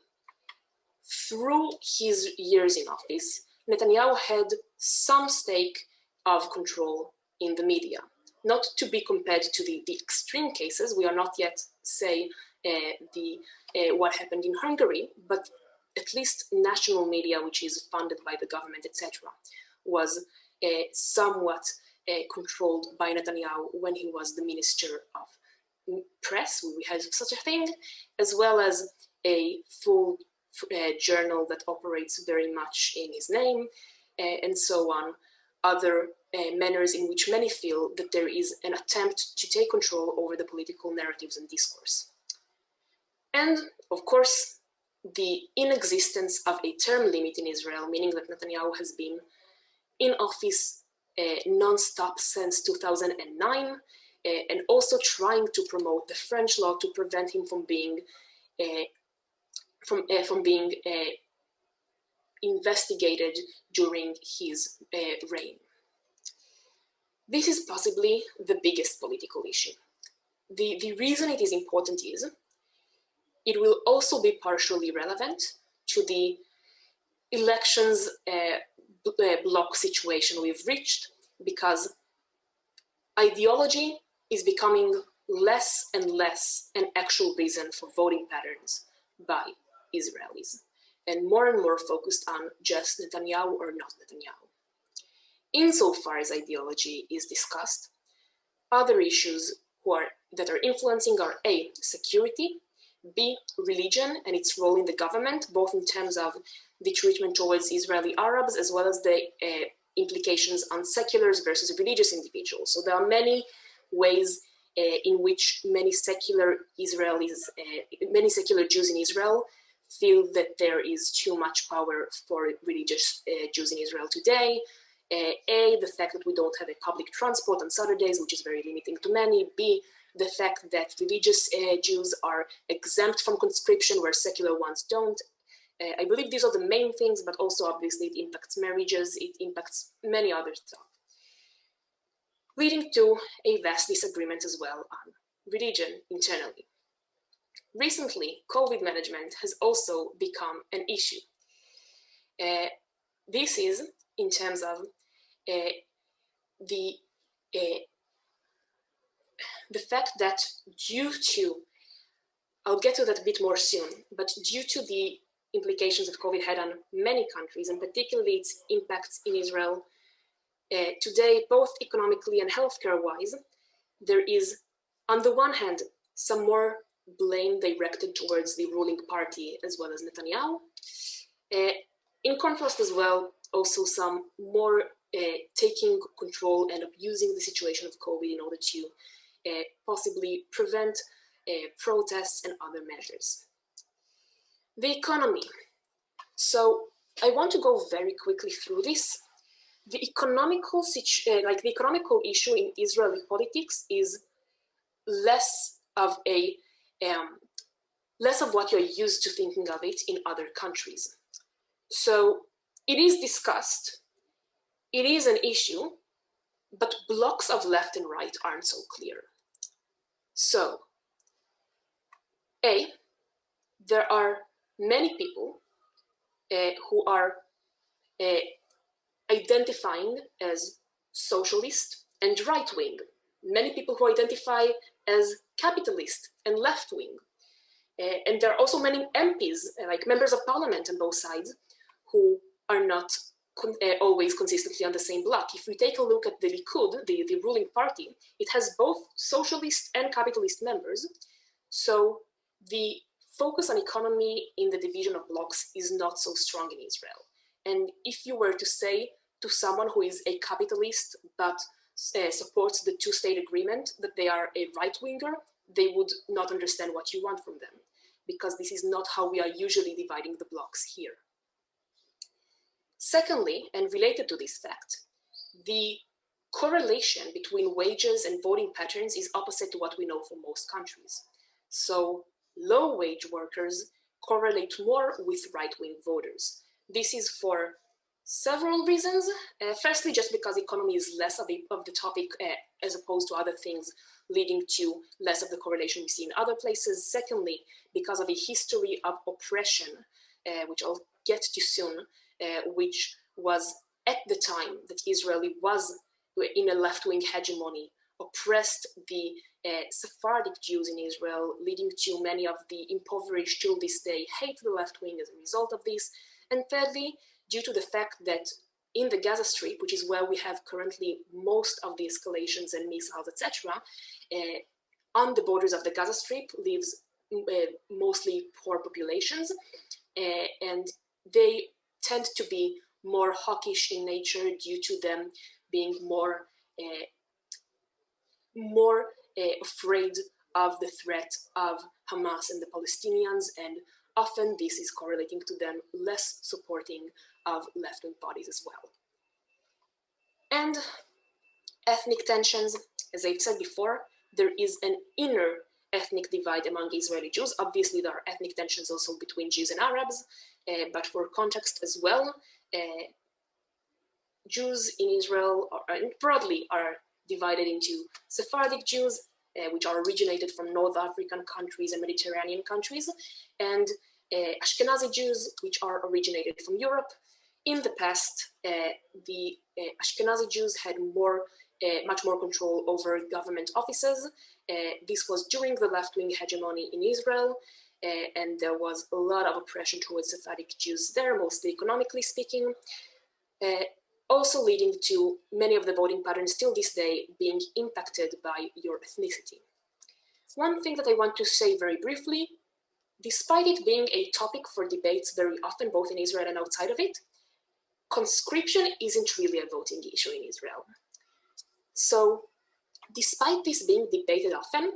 Speaker 1: through his years in office, Netanyahu had some stake of control in the media. Not to be compared to the extreme cases, we are not yet say what happened in Hungary, but at least national media, which is funded by the government, etc., was somewhat controlled by Netanyahu when he was the Minister of Press. We had such a thing, as well as a full journal that operates very much in his name, and so on. Other manners in which many feel that there is an attempt to take control over the political narratives and discourse. And, of course, the inexistence of a term limit in Israel, meaning that Netanyahu has been in office non-stop since 2009, and also trying to promote the French law to prevent him from being investigated during his reign. This is possibly the biggest political issue. The reason it is important is it will also be partially relevant to the elections block situation we've reached, because ideology is becoming less and less an actual reason for voting patterns by Israelis, and more focused on just Netanyahu or not Netanyahu. Insofar as ideology is discussed, other issues that are influencing are A, security, B, religion and its role in the government, both in terms of the treatment towards Israeli Arabs, as well as the implications on seculars versus religious individuals. So there are many ways in which many secular Jews in Israel feel that there is too much power for religious Jews in Israel today. A, the fact that we don't have a public transport on Saturdays, which is very limiting to many. B, the fact that religious Jews are exempt from conscription where secular ones don't. I believe these are the main things, but also obviously it impacts marriages, it impacts many other stuff, leading to a vast disagreement as well on religion internally. Recently, COVID management has also become an issue. This is in terms of the fact that due to, I'll get to that a bit more soon, but due to the implications that COVID had on many countries, and particularly its impacts in Israel, today, both economically and healthcare-wise, there is, on the one hand, some more blame directed towards the ruling party as well as Netanyahu. In contrast as well, also some more taking control and abusing the situation of COVID in order to possibly prevent protests and other measures. The economy. So I want to go very quickly through this. The economical issue in Israeli politics is less of what you're used to thinking of it in other countries. So it is discussed, it is an issue, but blocks of left and right aren't so clear. So, A, there are many people who are identifying as socialist and right-wing, many people who identify as capitalist and left-wing. And there are also many MPs, like members of parliament on both sides, who are not always consistently on the same block. If we take a look at the Likud, the ruling party, it has both socialist and capitalist members. So the focus on economy in the division of blocks is not so strong in Israel. And if you were to say to someone who is a capitalist but supports the two-state agreement that they are a right-winger, they would not understand what you want from them, because this is not how we are usually dividing the blocks here. Secondly, and related to this fact, the correlation between wages and voting patterns is opposite to what we know from most countries. So low-wage workers correlate more with right-wing voters. This is for several reasons. Firstly, just because economy is less of the topic as opposed to other things, leading to less of the correlation we see in other places. Secondly, because of a history of oppression, which I'll get to soon, which was at the time that Israel was in a left-wing hegemony, oppressed the Sephardic Jews in Israel, leading to many of the impoverished till this day hate the left-wing as a result of this. And thirdly, due to the fact that in the Gaza Strip, which is where we have currently most of the escalations and missiles, etc., on the borders of the Gaza Strip lives mostly poor populations, and they tend to be more hawkish in nature due to them being more afraid of the threat of Hamas and the Palestinians, and often this is correlating to them less supporting of left-wing parties as well. And ethnic tensions, as I've said before, there is an inner ethnic divide among Israeli Jews. Obviously, there are ethnic tensions also between Jews and Arabs, but for context as well, Jews in Israel broadly are divided into Sephardic Jews, which are originated from North African countries and Mediterranean countries, and Ashkenazi Jews, which are originated from Europe. In the past, the Ashkenazi Jews had much more control over government offices. This was during the left-wing hegemony in Israel, and there was a lot of oppression towards Sephardic Jews there, mostly economically speaking, also leading to many of the voting patterns still this day being impacted by your ethnicity. One thing that I want to say very briefly, despite it being a topic for debates very often, both in Israel and outside of it, conscription isn't really a voting issue in Israel. So, despite this being debated often,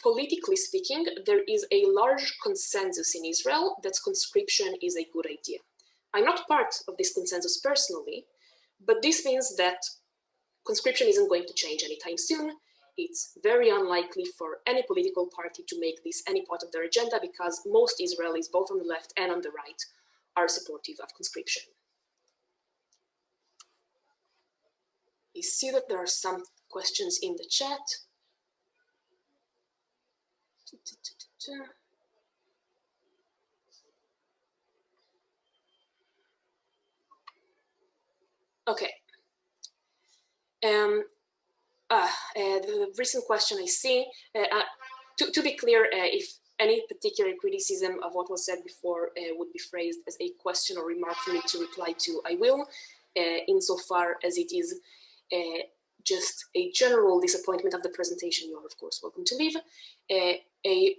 Speaker 1: politically speaking, there is a large consensus in Israel that conscription is a good idea. I'm not part of this consensus personally, but this means that conscription isn't going to change anytime soon. It's very unlikely for any political party to make this any part of their agenda, because most Israelis, both on the left and on the right, are supportive of conscription. You see that there are some questions in the chat. Okay. The recent question I see, to be clear, if any particular criticism of what was said before would be phrased as a question or remark for me to reply to, I will, insofar as it is just a general disappointment of the presentation, you are of course welcome to leave. A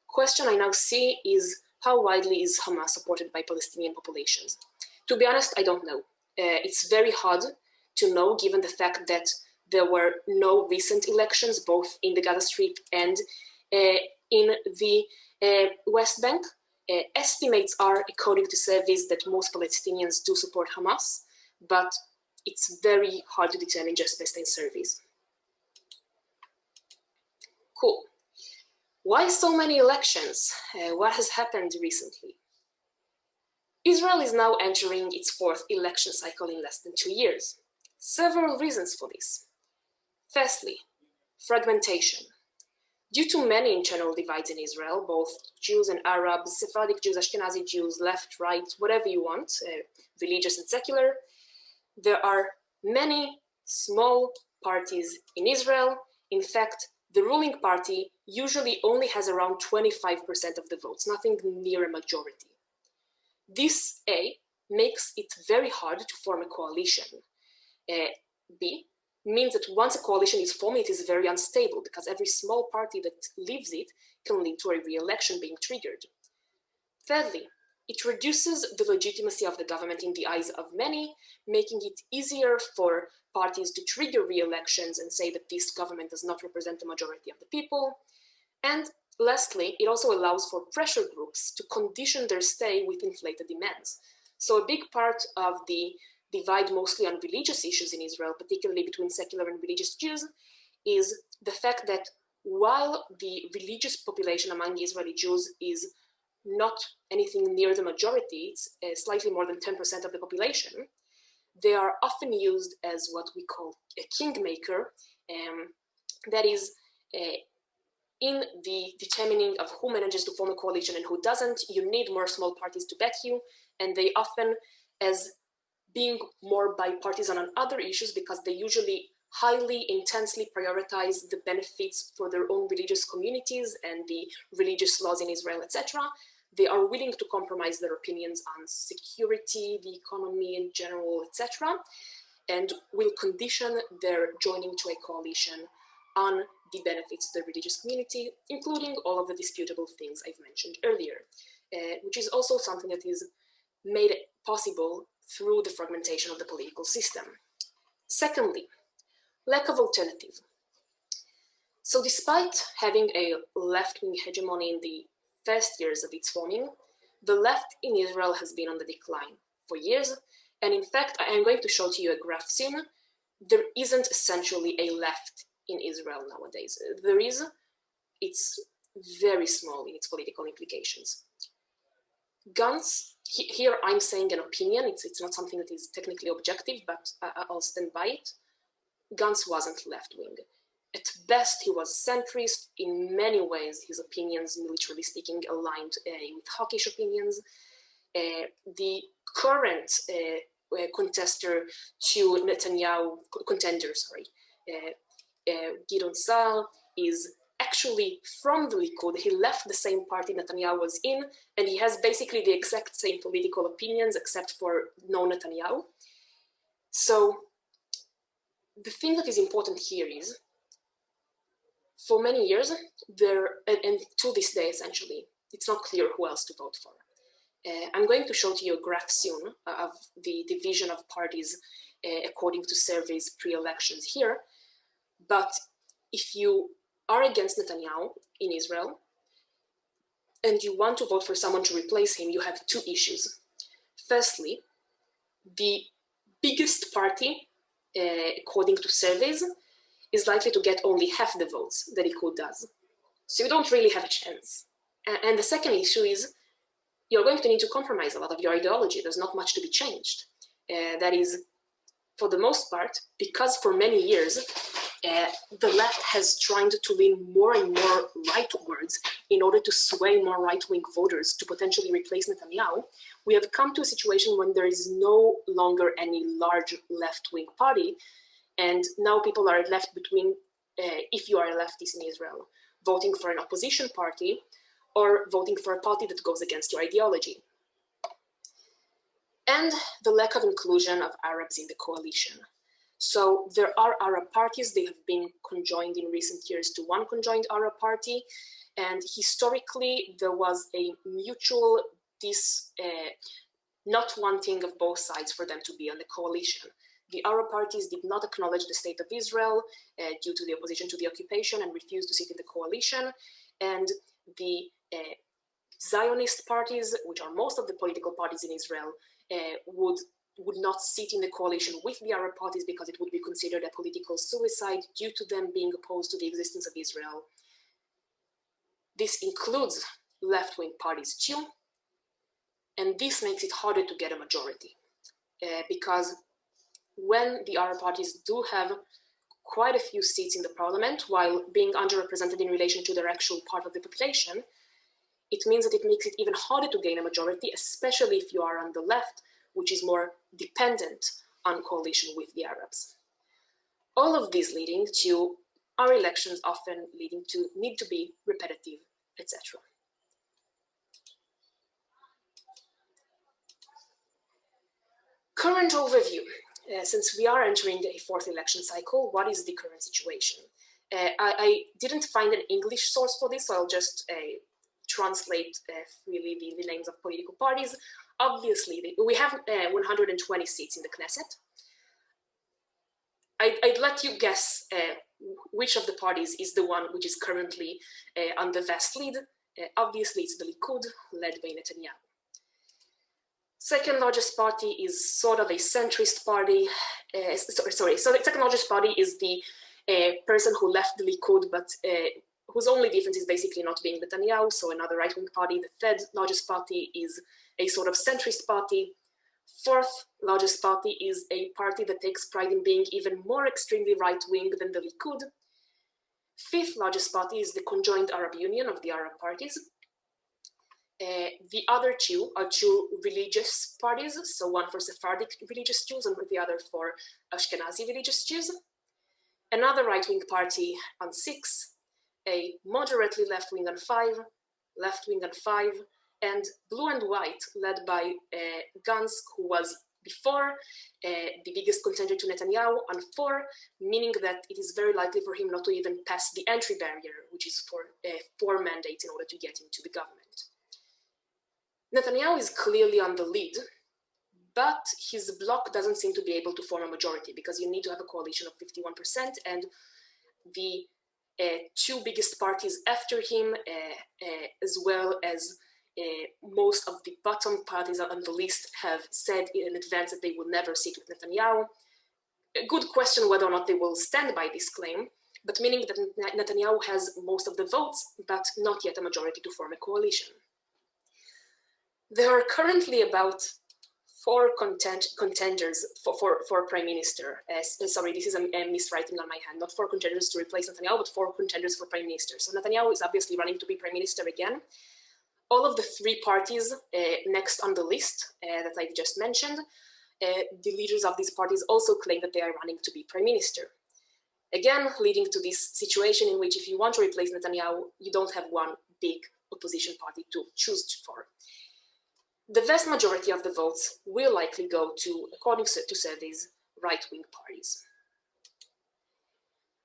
Speaker 1: question I now see is, how widely is Hamas supported by Palestinian populations? To be honest, I don't know. It's very hard to know, given the fact that there were no recent elections, both in the Gaza Strip and in the West Bank. Estimates are, according to surveys, that most Palestinians do support Hamas, but it's very hard to determine just based on surveys. Cool. Why so many elections? What has happened recently? Israel is now entering its fourth election cycle in less than 2 years. Several reasons for this. Firstly, fragmentation. Due to many internal divides in Israel, both Jews and Arabs, Sephardic Jews, Ashkenazi Jews, left, right, whatever you want, religious and secular, there are many small parties in Israel. In fact, the ruling party usually only has around 25% of the votes, nothing near a majority. This, A, makes it very hard to form a coalition. B, means that once a coalition is formed, it is very unstable, because every small party that leaves it can lead to a re-election being triggered. Thirdly, it reduces the legitimacy of the government in the eyes of many, making it easier for parties to trigger re-elections and say that this government does not represent the majority of the people. And lastly, it also allows for pressure groups to condition their stay with inflated demands. So a big part of the divide mostly on religious issues in Israel, particularly between secular and religious Jews, is the fact that while the religious population among Israeli Jews is not anything near the majority, it's slightly more than 10% of the population, they are often used as what we call a kingmaker, that is, in the determining of who manages to form a coalition and who doesn't, you need more small parties to back you, and they often, as being more bipartisan on other issues, because they usually highly, intensely prioritize the benefits for their own religious communities and the religious laws in Israel, etc., they are willing to compromise their opinions on security, the economy in general, etc., and will condition their joining to a coalition on the benefits of the religious community, including all of the disputable things I've mentioned earlier, which is also something that is made possible through the fragmentation of the political system. Secondly, lack of alternative. So despite having a left-wing hegemony in the first years of its forming, the left in Israel has been on the decline for years. And in fact, I am going to show to you a graph soon. There isn't essentially a left in Israel nowadays. There is, it's very small in its political implications. Gantz, here I'm saying an opinion, it's not something that is technically objective, but I'll stand by it. Gantz wasn't left-wing. At best, he was centrist. In many ways, his opinions, militarily speaking, aligned with hawkish opinions. The current contender, Gideon Sa'ar, is actually from the Likud. He left the same party Netanyahu was in, and he has basically the exact same political opinions, except for no Netanyahu. So the thing that is important here is, for many years, and to this day, essentially, it's not clear who else to vote for. I'm going to show to you a graph soon of the division of parties according to surveys pre-elections here. But if you are against Netanyahu in Israel and you want to vote for someone to replace him, you have two issues. Firstly, the biggest party, according to surveys, is likely to get only half the votes that Likud does. So you don't really have a chance. And the second issue is you're going to need to compromise a lot of your ideology. There's not much to be changed. That is, for the most part, because for many years, the left has tried to lean more and more rightwards in order to sway more right-wing voters to potentially replace Netanyahu. We have come to a situation when there is no longer any large left-wing party, and now people are left between, if you are a leftist in Israel, voting for an opposition party or voting for a party that goes against your ideology. And the lack of inclusion of Arabs in the coalition. So there are Arab parties, they have been conjoined in recent years to one conjoined Arab party, and historically there was a mutual not wanting of both sides for them to be on the coalition. The Arab parties did not acknowledge the state of Israel due to the opposition to the occupation and refused to sit in the coalition. And the Zionist parties, which are most of the political parties in Israel, would not sit in the coalition with the Arab parties because it would be considered a political suicide due to them being opposed to the existence of Israel. This includes left-wing parties too, and this makes it harder to get a majority because when the Arab parties do have quite a few seats in the parliament while being underrepresented in relation to their actual part of the population, it means that it makes it even harder to gain a majority, especially if you are on the left, which is more dependent on coalition with the Arabs. All of these leading to our elections often leading to need to be repetitive, etc. Current overview. Since we are entering a fourth election cycle, what is the current situation? I didn't find an English source for this, so I'll just translate freely the names of political parties. Obviously, we have 120 seats in the Knesset. I'd let you guess which of the parties is the one which is currently on the vast lead. Obviously, it's the Likud, led by Netanyahu. Second largest party is sort of a centrist party. So the second largest party is the person who left the Likud, but whose only difference is basically not being Netanyahu, so another right-wing party. The third largest party is a sort of centrist party. Fourth largest party is a party that takes pride in being even more extremely right-wing than the Likud. Fifth largest party is the conjoined Arab Union of the Arab parties. The other two are two religious parties, so one for Sephardic religious Jews and the other for Ashkenazi religious Jews. Another right-wing party on 6, a moderately left-wing on 5, left-wing on 5, and blue and white, led by Gantz, who was before the biggest contender to Netanyahu, on 4, meaning that it is very likely for him not to even pass the entry barrier, which is for 4 mandates in order to get into the government. Netanyahu is clearly on the lead, but his bloc doesn't seem to be able to form a majority because you need to have a coalition of 51%, and the 2 biggest parties after him, as well as most of the bottom parties on the list, have said in advance that they will never sit with Netanyahu. A good question whether or not they will stand by this claim, but meaning that Netanyahu has most of the votes, but not yet a majority to form a coalition. There are currently about 4 contenders for prime minister. Sorry, this is a miswriting on my hand. Not 4 contenders to replace Netanyahu, but 4 contenders for prime minister. So Netanyahu is obviously running to be prime minister again. All of the 3 parties next on the list that I've just mentioned, the leaders of these parties also claim that they are running to be prime minister. Again, leading to this situation in which if you want to replace Netanyahu, you don't have one big opposition party to choose for. The vast majority of the votes will likely go to, according to surveys, right-wing parties.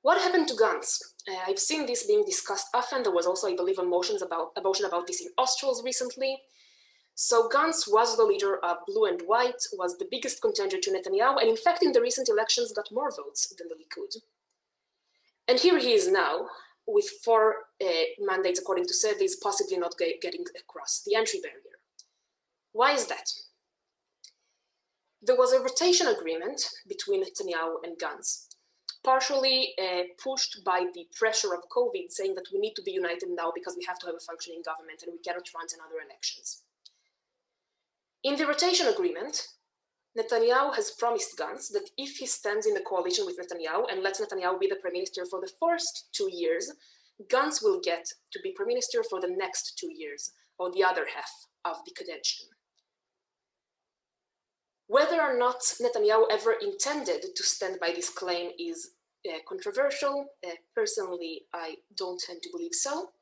Speaker 1: What happened to Gantz? I've seen this being discussed often. There was also, I believe, a motion about this in Australs recently. So Gantz was the leader of Blue and White, was the biggest contender to Netanyahu, and in fact, in the recent elections, got more votes than the Likud. And here he is now, with 4 mandates, according to surveys, possibly not getting across the entry barrier. Why is that? There was a rotation agreement between Netanyahu and Gantz, partially pushed by the pressure of COVID, saying that we need to be united now because we have to have a functioning government and we cannot run another elections. In the rotation agreement, Netanyahu has promised Gantz that if he stands in the coalition with Netanyahu and lets Netanyahu be the prime minister for the first 2 years, Gantz will get to be prime minister for the next 2 years, or the other half of the kadention. Whether or not Netanyahu ever intended to stand by this claim is controversial. Personally, I don't tend to believe so.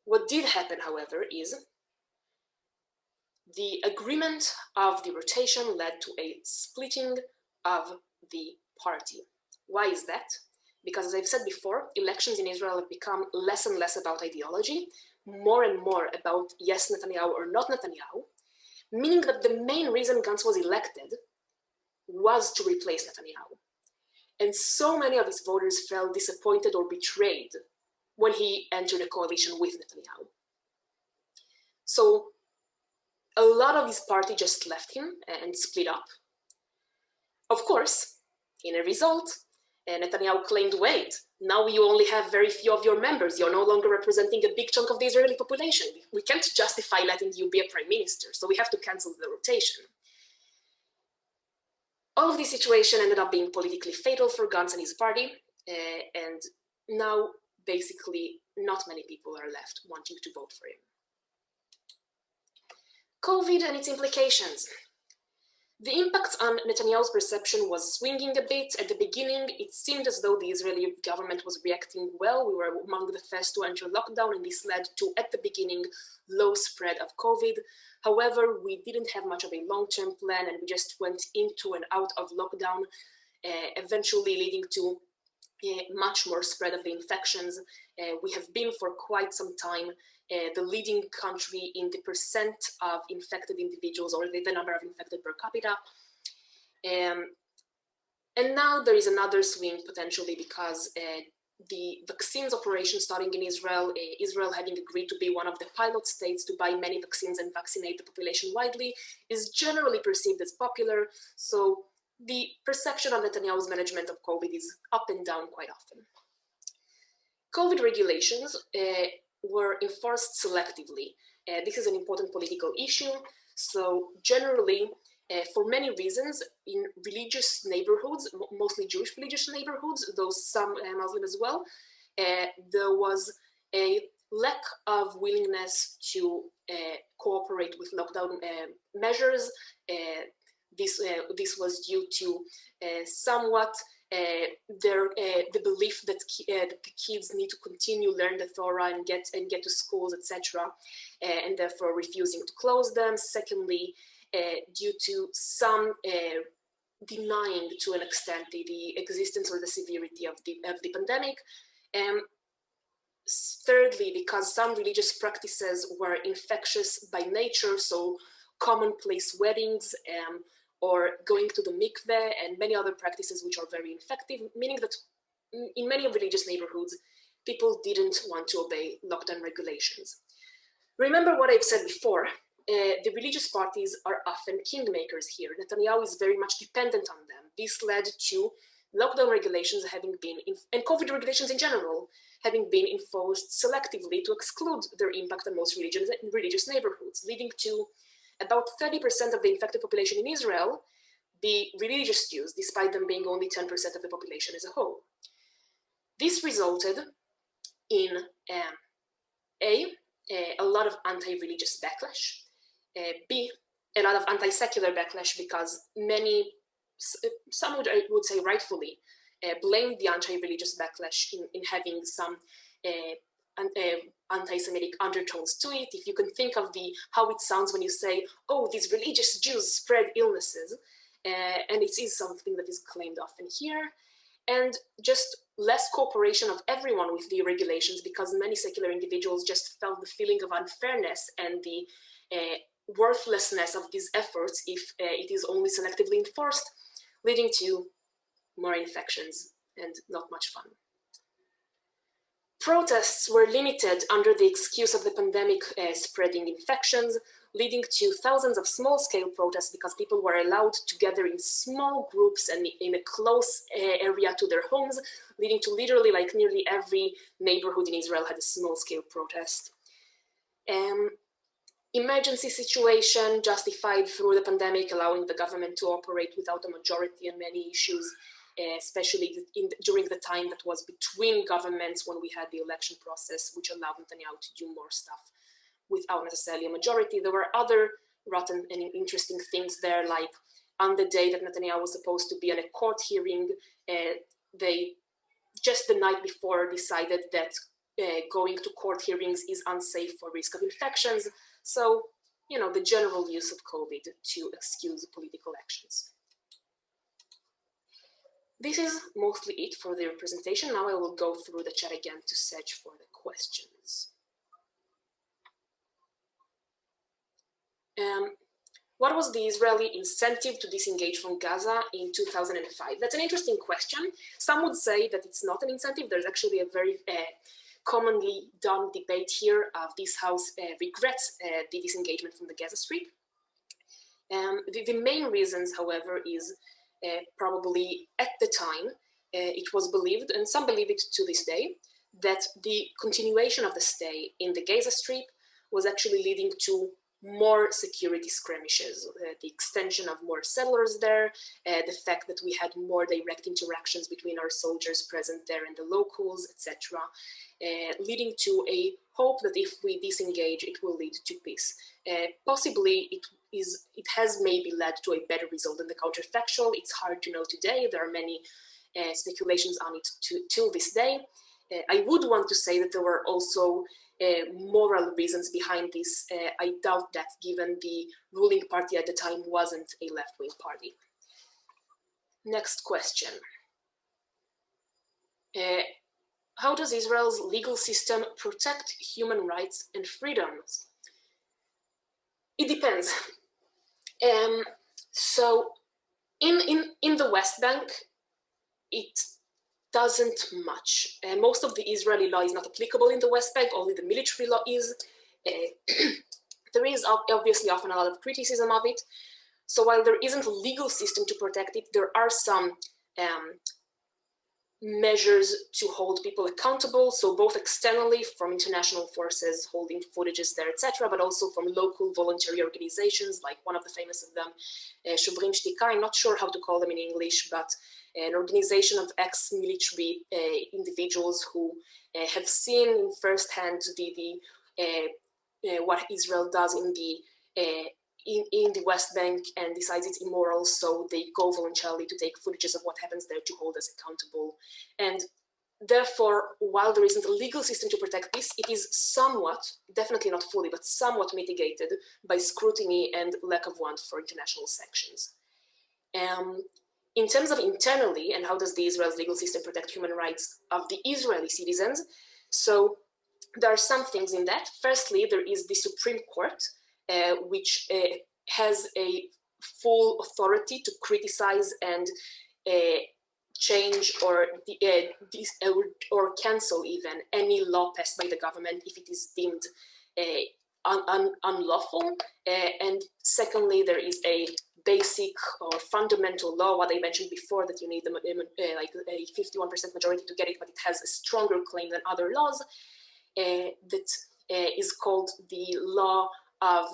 Speaker 1: What did happen, however, is the agreement of the rotation led to a splitting of the party. Why is that? Because, as I've said before, elections in Israel have become less and less about ideology, more and more about yes Netanyahu or not Netanyahu, meaning that the main reason Gantz was elected was to replace Netanyahu. And so many of his voters felt disappointed or betrayed when he entered a coalition with Netanyahu. So a lot of his party just left him and split up. Of course, in a result, Netanyahu claimed, wait, now you only have very few of your members. You're no longer representing a big chunk of the Israeli population. We can't justify letting you be a prime minister, so we have to cancel the rotation. All of this situation ended up being politically fatal for Gantz and his party, and now basically not many people are left wanting to vote for him. COVID and its implications. The impact on Netanyahu's perception was swinging a bit. At the beginning, it seemed as though the Israeli government was reacting well. We were among the first to enter lockdown, and this led to, at the beginning, low spread of COVID. However, we didn't have much of a long-term plan, and we just went into and out of lockdown, eventually leading to much more spread of the infections. We have been for quite some time the leading country in the percent of infected individuals, or the number of infected per capita. And now there is another swing potentially, because the vaccines operation starting in Israel, Israel having agreed to be one of the pilot states to buy many vaccines and vaccinate the population widely, is generally perceived as popular. So the perception of Netanyahu's management of COVID is up and down quite often. COVID regulations were enforced selectively. This is an important political issue. So generally, for many reasons, in religious neighborhoods, mostly Jewish religious neighborhoods, though some Muslim as well, there was a lack of willingness to cooperate with lockdown measures. This was due to somewhat the belief that the kids need to continue learn the Torah and get to schools, etc., and therefore refusing to close them. Secondly, due to some denying to an extent the existence or the severity of the pandemic. Thirdly, because some religious practices were infectious by nature, so commonplace weddings or going to the mikveh and many other practices which are very infective, meaning that in many religious neighborhoods, people didn't want to obey lockdown regulations. Remember what I've said before, the religious parties are often kingmakers here. Netanyahu is very much dependent on them. This led to lockdown regulations having been, and COVID regulations in general, having been enforced selectively to exclude their impact on most religious neighborhoods, leading to about 30% of the infected population in Israel be religious Jews, despite them being only 10% of the population as a whole. This resulted in a lot of anti-religious backlash, B, a lot of anti-secular backlash, because some would say rightfully, blamed the anti-religious backlash in having some anti-Semitic undertones to it. If you can think of how it sounds when you say, oh, these religious Jews spread illnesses, and it is something that is claimed often here, and just less cooperation of everyone with the regulations, because many secular individuals just felt the feeling of unfairness and the worthlessness of these efforts if it is only selectively enforced, leading to more infections and not much fun. Protests were limited under the excuse of the pandemic spreading infections, leading to thousands of small-scale protests because people were allowed to gather in small groups and in a close area to their homes, leading to literally like nearly every neighborhood in Israel had a small-scale protest. Emergency situation justified through the pandemic, allowing the government to operate without a majority on many issues, especially during the time that was between governments when we had the election process, which allowed Netanyahu to do more stuff without necessarily a majority. There were other rotten and interesting things there, like on the day that Netanyahu was supposed to be on a court hearing, they just the night before decided that going to court hearings is unsafe for risk of infections. So, you know, the general use of COVID to excuse political actions. This is mostly it for the presentation. Now I will go through the chat again to search for the questions. What was the Israeli incentive to disengage from Gaza in 2005? That's an interesting question. Some would say that it's not an incentive. There's actually a very commonly done debate here of this House regrets the disengagement from the Gaza Strip. The main reasons, however, is probably at the time, it was believed, and some believe it to this day, that the continuation of the stay in the Gaza Strip was actually leading to more security skirmishes, the extension of more settlers there, the fact that we had more direct interactions between our soldiers present there and the locals, etc., leading to a hope that if we disengage, it will lead to peace. Possibly it has maybe led to a better result than the counterfactual. It's hard to know today. There are many speculations on it till this day. I would want to say that there were also moral reasons behind this. I doubt that, given the ruling party at the time wasn't a left-wing party. Next question. How does Israel's legal system protect human rights and freedoms? It depends. So in the West Bank, it doesn't much. Most of the Israeli law is not applicable in the West Bank, only the military law is. There is obviously often a lot of criticism of it. So while there isn't a legal system to protect it, there are some measures to hold people accountable. So both externally from international forces holding footages there, etc., but also from local voluntary organizations, like one of the famous of them, Shuvrim Shtika. I'm not sure how to call them in English, but an organization of ex-military individuals who have seen in firsthand what Israel does in the West Bank and decides it's immoral, so they go voluntarily to take footages of what happens there to hold us accountable. And therefore, while there isn't a legal system to protect this, it is somewhat, definitely not fully, but somewhat mitigated by scrutiny and lack of want for international sanctions. In terms of internally, and how does the Israel's legal system protect human rights of the Israeli citizens? So there are some things in that. Firstly, there is the Supreme Court, which has a full authority to criticize and change or cancel even any law passed by the government if it is deemed unlawful. And secondly, there is a basic or fundamental law, what I mentioned before, that you need like a 51% majority to get it, but it has a stronger claim than other laws, that is called the law of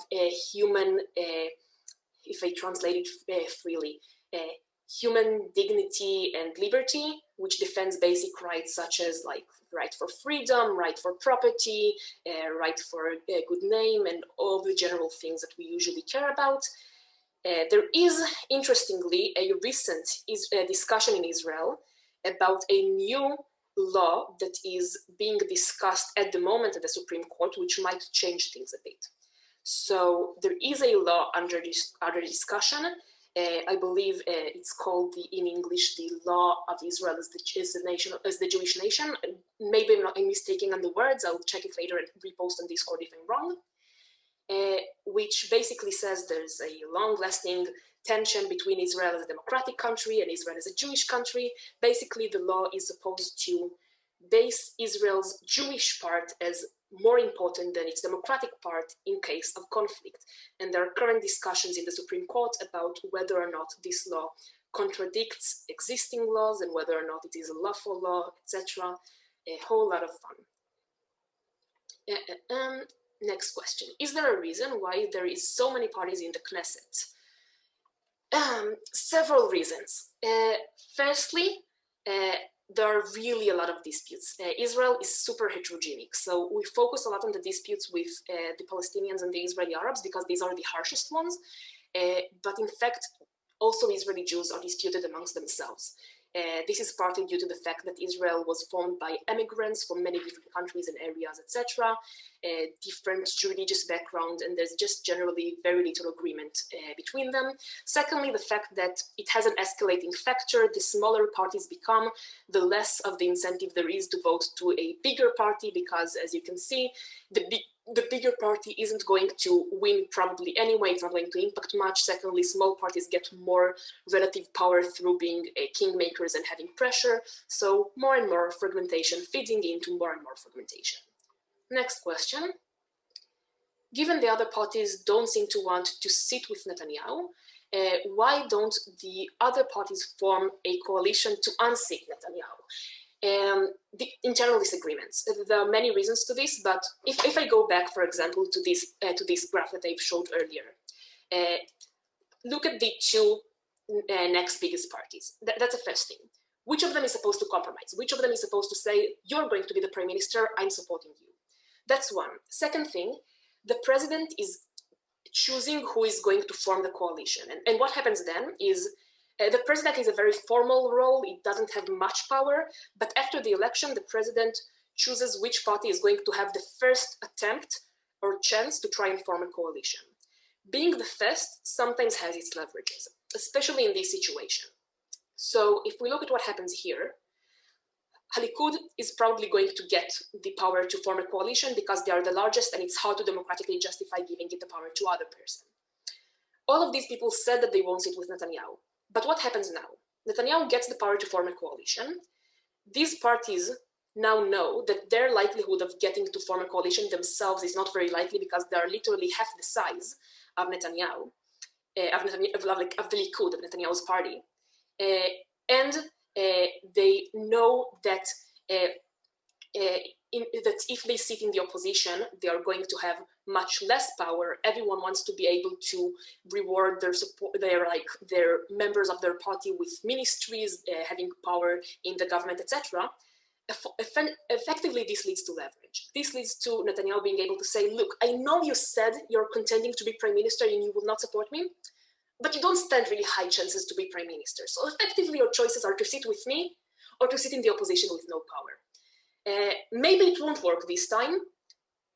Speaker 1: human, if I translate it freely, human dignity and liberty, which defends basic rights such as like right for freedom, right for property, right for a good name, and all the general things that we usually care about. There is, interestingly, a recent discussion in Israel about a new law that is being discussed at the moment at the Supreme Court, which might change things a bit. So there is a law under discussion. I believe it's called in English the law of Israel as the Jewish nation. Maybe I'm mistaken on the words. I'll check it later and repost on Discord if I'm wrong. Which basically says there's a long-lasting tension between Israel as a democratic country and Israel as a Jewish country. Basically, the law is supposed to base Israel's Jewish part as more important than its democratic part in case of conflict. And there are current discussions in the Supreme Court about whether or not this law contradicts existing laws and whether or not it is a lawful law, etc. A whole lot of fun. Next question. Is there a reason why there is so many parties in the Knesset? Several reasons. Firstly, there are really a lot of disputes. Israel is super heterogenic, so we focus a lot on the disputes with the Palestinians and the Israeli Arabs because these are the harshest ones, but in fact, also Israeli Jews are disputed amongst themselves. This is partly due to the fact that Israel was formed by immigrants from many different countries and areas, etc., different religious background, and there's just generally very little agreement between them. Secondly, the fact that it has an escalating factor. The smaller parties become, the less of the incentive there is to vote to a bigger party, because as you can see, the bigger party isn't going to win probably anyway. It's not going to impact much. Secondly, small parties get more relative power through being kingmakers and having pressure. So more and more fragmentation, feeding into more and more fragmentation. Next question. Given the other parties don't seem to want to sit with Netanyahu, why don't the other parties form a coalition to unseat Netanyahu? The internal disagreements. There are many reasons to this, but if I go back, for example, to this graph that I showed earlier, look at the two next biggest parties. That's the first thing. Which of them is supposed to compromise? Which of them is supposed to say, you're going to be the prime minister, I'm supporting you? That's one. Second thing, the president is choosing who is going to form the coalition. And what happens then is, the president is a very formal role. It doesn't have much power, but after the election, the president chooses which party is going to have the first attempt or chance to try and form a coalition. Being the first sometimes has its leverages, especially in this situation. So if we look at what happens here, Likud is probably going to get the power to form a coalition because they are the largest and it's hard to democratically justify giving it the power to other person. All of these people said that they won't sit with Netanyahu. But what happens now? Netanyahu gets the power to form a coalition. These parties now know that their likelihood of getting to form a coalition themselves is not very likely because they are literally half the size of Netanyahu, of the Likud, of Netanyahu's party. And they know that that if they sit in the opposition, they are going to have much less power. Everyone wants to be able to reward their support, their members of their party with ministries, having power in the government, etc. Effectively, this leads to leverage. This leads to Netanyahu being able to say, look, I know you said you're contending to be prime minister and you will not support me, but you don't stand really high chances to be prime minister. So effectively, your choices are to sit with me or to sit in the opposition with no power. Maybe it won't work this time.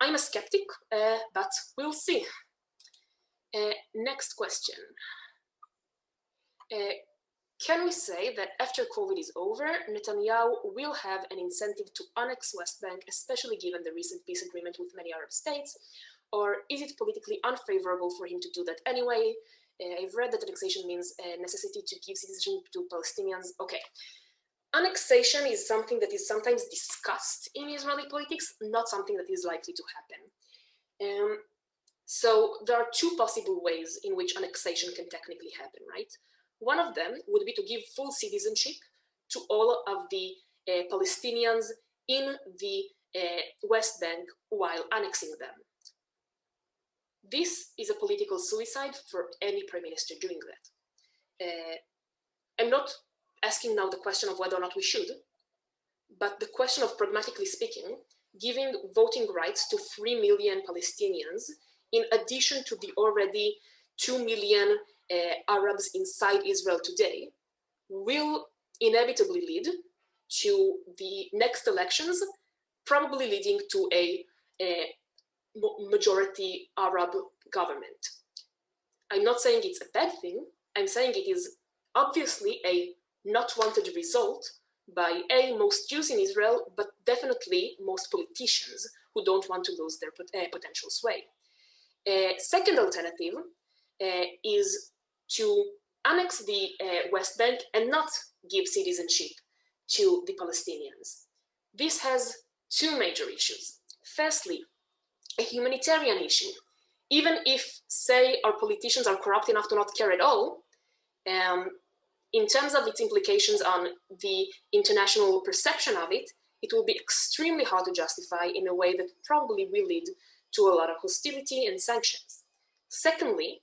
Speaker 1: I'm a skeptic, but we'll see. Next question. Can we say that after COVID is over, Netanyahu will have an incentive to annex West Bank, especially given the recent peace agreement with many Arab states? Or is it politically unfavorable for him to do that anyway? I've read that annexation means a necessity to give citizenship to Palestinians. Okay. Annexation is something that is sometimes discussed in Israeli politics, not something that is likely to happen. So there are two possible ways in which annexation can technically happen, right? One of them would be to give full citizenship to all of the Palestinians in the West Bank while annexing them. This is a political suicide for any prime minister doing that. I'm not asking now the question of whether or not we should, but the question of, pragmatically speaking, giving voting rights to 3 million Palestinians in addition to the already 2 million Arabs inside Israel today will inevitably lead to the next elections, probably leading to a majority Arab government. I'm not saying it's a bad thing. I'm saying it is obviously a not wanted result by most Jews in Israel, but definitely most politicians who don't want to lose their potential sway. Second alternative is to annex the West Bank and not give citizenship to the Palestinians. This has two major issues. Firstly, a humanitarian issue. Even if, say, our politicians are corrupt enough to not care at all, in terms of its implications on the international perception of it, it will be extremely hard to justify in a way that probably will lead to a lot of hostility and sanctions. Secondly,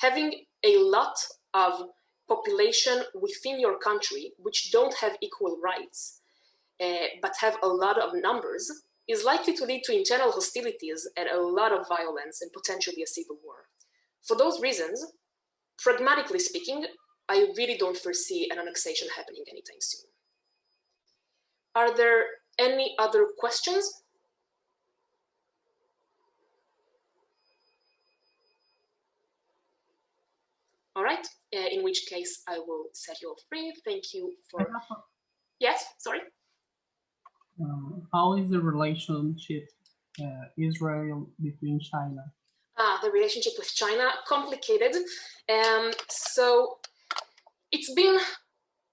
Speaker 1: having a lot of population within your country which don't have equal rights, but have a lot of numbers, is likely to lead to internal hostilities and a lot of violence and potentially a civil war. For those reasons, pragmatically speaking, I really don't foresee an annexation happening anytime soon. Are there any other questions? All right, in which case I will set you all free. Thank you for... Yes, sorry?
Speaker 3: How is the relationship Israel between China?
Speaker 1: The relationship with China, complicated. So it's been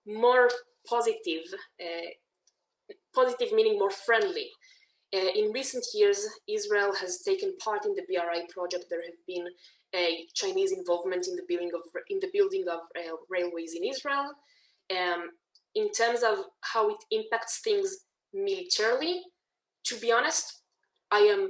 Speaker 1: more positive, positive meaning more friendly. In recent years, Israel has taken part in the BRI project. There have been a Chinese involvement in the building of railways in Israel. In terms of how it impacts things militarily, to be honest, I am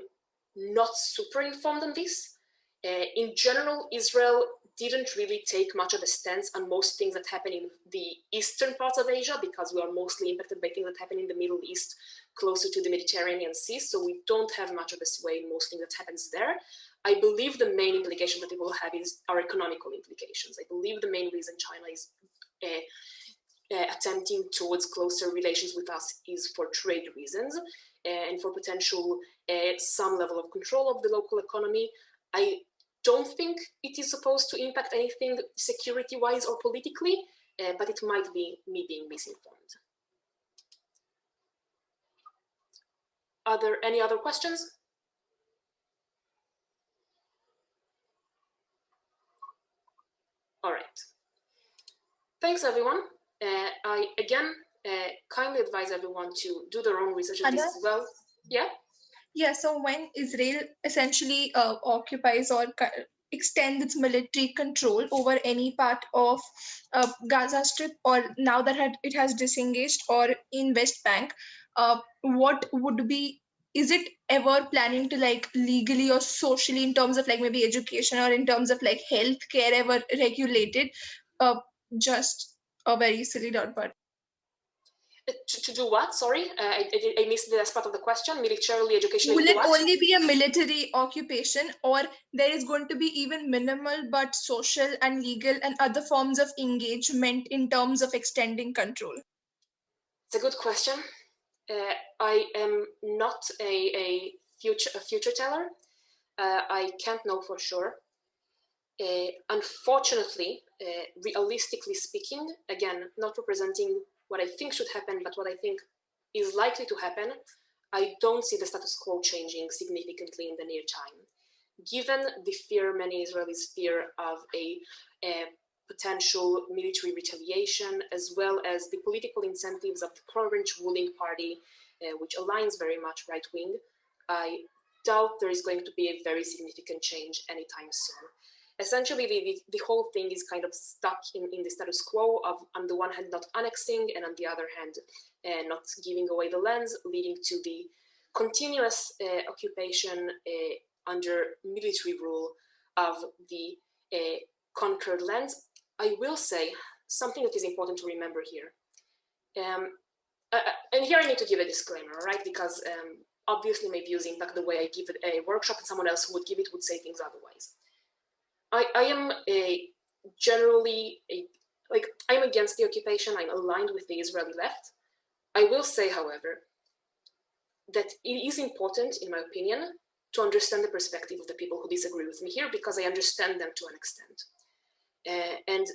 Speaker 1: not super informed on this. In general, Israel didn't really take much of a stance on most things that happen in the eastern parts of Asia because we are mostly impacted by things that happen in the Middle East, closer to the Mediterranean Sea, so we don't have much of a sway in most things that happens there. I believe the main implication that it will have are economical implications. I believe the main reason China is attempting towards closer relations with us is for trade reasons and for potential some level of control of the local economy. I don't think it is supposed to impact anything security-wise or politically, but it might be me being misinformed. Are there any other questions? All right. Thanks, everyone. I, again, kindly advise everyone to do their own research on this as well. Yeah?
Speaker 4: Yeah, so when Israel essentially occupies or extends its military control over any part of Gaza Strip, or now that it has disengaged, or in West Bank, what would be, is it ever planning to like legally or socially, in terms of like maybe education or in terms of like healthcare, ever regulated? Just a very silly dot, but
Speaker 1: To do what? Sorry, I missed the last part of the question. Militarily, education.
Speaker 4: Will it only be a military occupation, or there is going to be even minimal but social and legal and other forms of engagement in terms of extending control?
Speaker 1: It's a good question. I am not a future teller. I can't know for sure. Unfortunately, realistically speaking, again, not representing what I think should happen, but what I think is likely to happen, I don't see the status quo changing significantly in the near time. Given the fear many Israelis fear of a potential military retaliation, as well as the political incentives of the current ruling party, which aligns very much right-wing, I doubt there is going to be a very significant change anytime soon. Essentially, the whole thing is kind of stuck in the status quo of, on the one hand, not annexing, and on the other hand, not giving away the lands, leading to the continuous occupation under military rule of the conquered lands. I will say something that is important to remember here. And here I need to give a disclaimer, right? Because obviously my views impact the way I give a workshop, and someone else who would give it would say things otherwise. I am generally I'm against the occupation. I'm aligned with the Israeli left. I will say, however, that it is important, in my opinion, to understand the perspective of the people who disagree with me here, because I understand them to an extent. And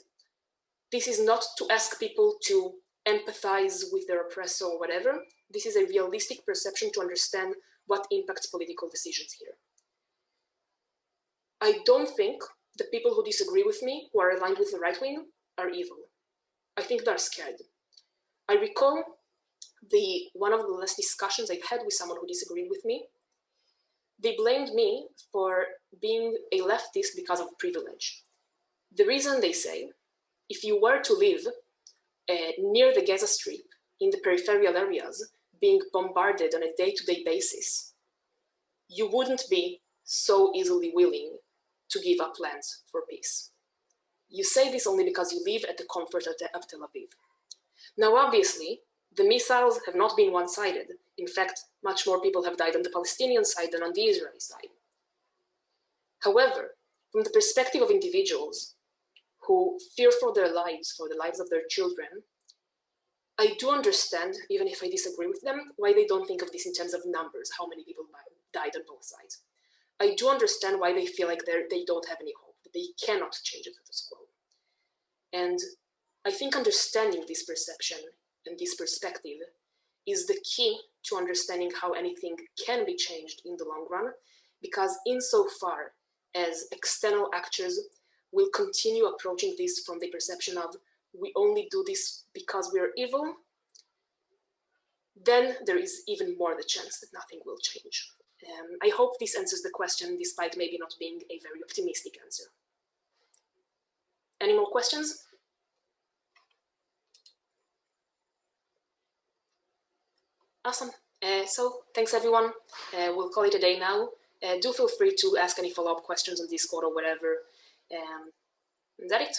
Speaker 1: this is not to ask people to empathize with their oppressor or whatever. This is a realistic perception to understand what impacts political decisions here. I don't think the people who disagree with me, who are aligned with the right wing, are evil. I think they're scared. I recall one of the last discussions I've had with someone who disagreed with me. They blamed me for being a leftist because of privilege. The reason, they say, if you were to live near the Gaza Strip, in the peripheral areas, being bombarded on a day-to-day basis, you wouldn't be so easily willing to give up lands for peace. You say this only because you live at the comfort of Tel Aviv. Now, obviously, the missiles have not been one-sided. In fact, much more people have died on the Palestinian side than on the Israeli side. However, from the perspective of individuals who fear for their lives, for the lives of their children, I do understand, even if I disagree with them, why they don't think of this in terms of numbers, how many people died on both sides. I do understand why they feel like they don't have any hope, that they cannot change the status quo. And I think understanding this perception and this perspective is the key to understanding how anything can be changed in the long run, because insofar as external actors will continue approaching this from the perception of we only do this because we're evil, then there is even more the chance that nothing will change. I hope this answers the question, despite maybe not being a very optimistic answer. Any more questions? Awesome. So thanks everyone. We'll call it a day now. Do feel free to ask any follow-up questions on Discord or whatever. Is that it?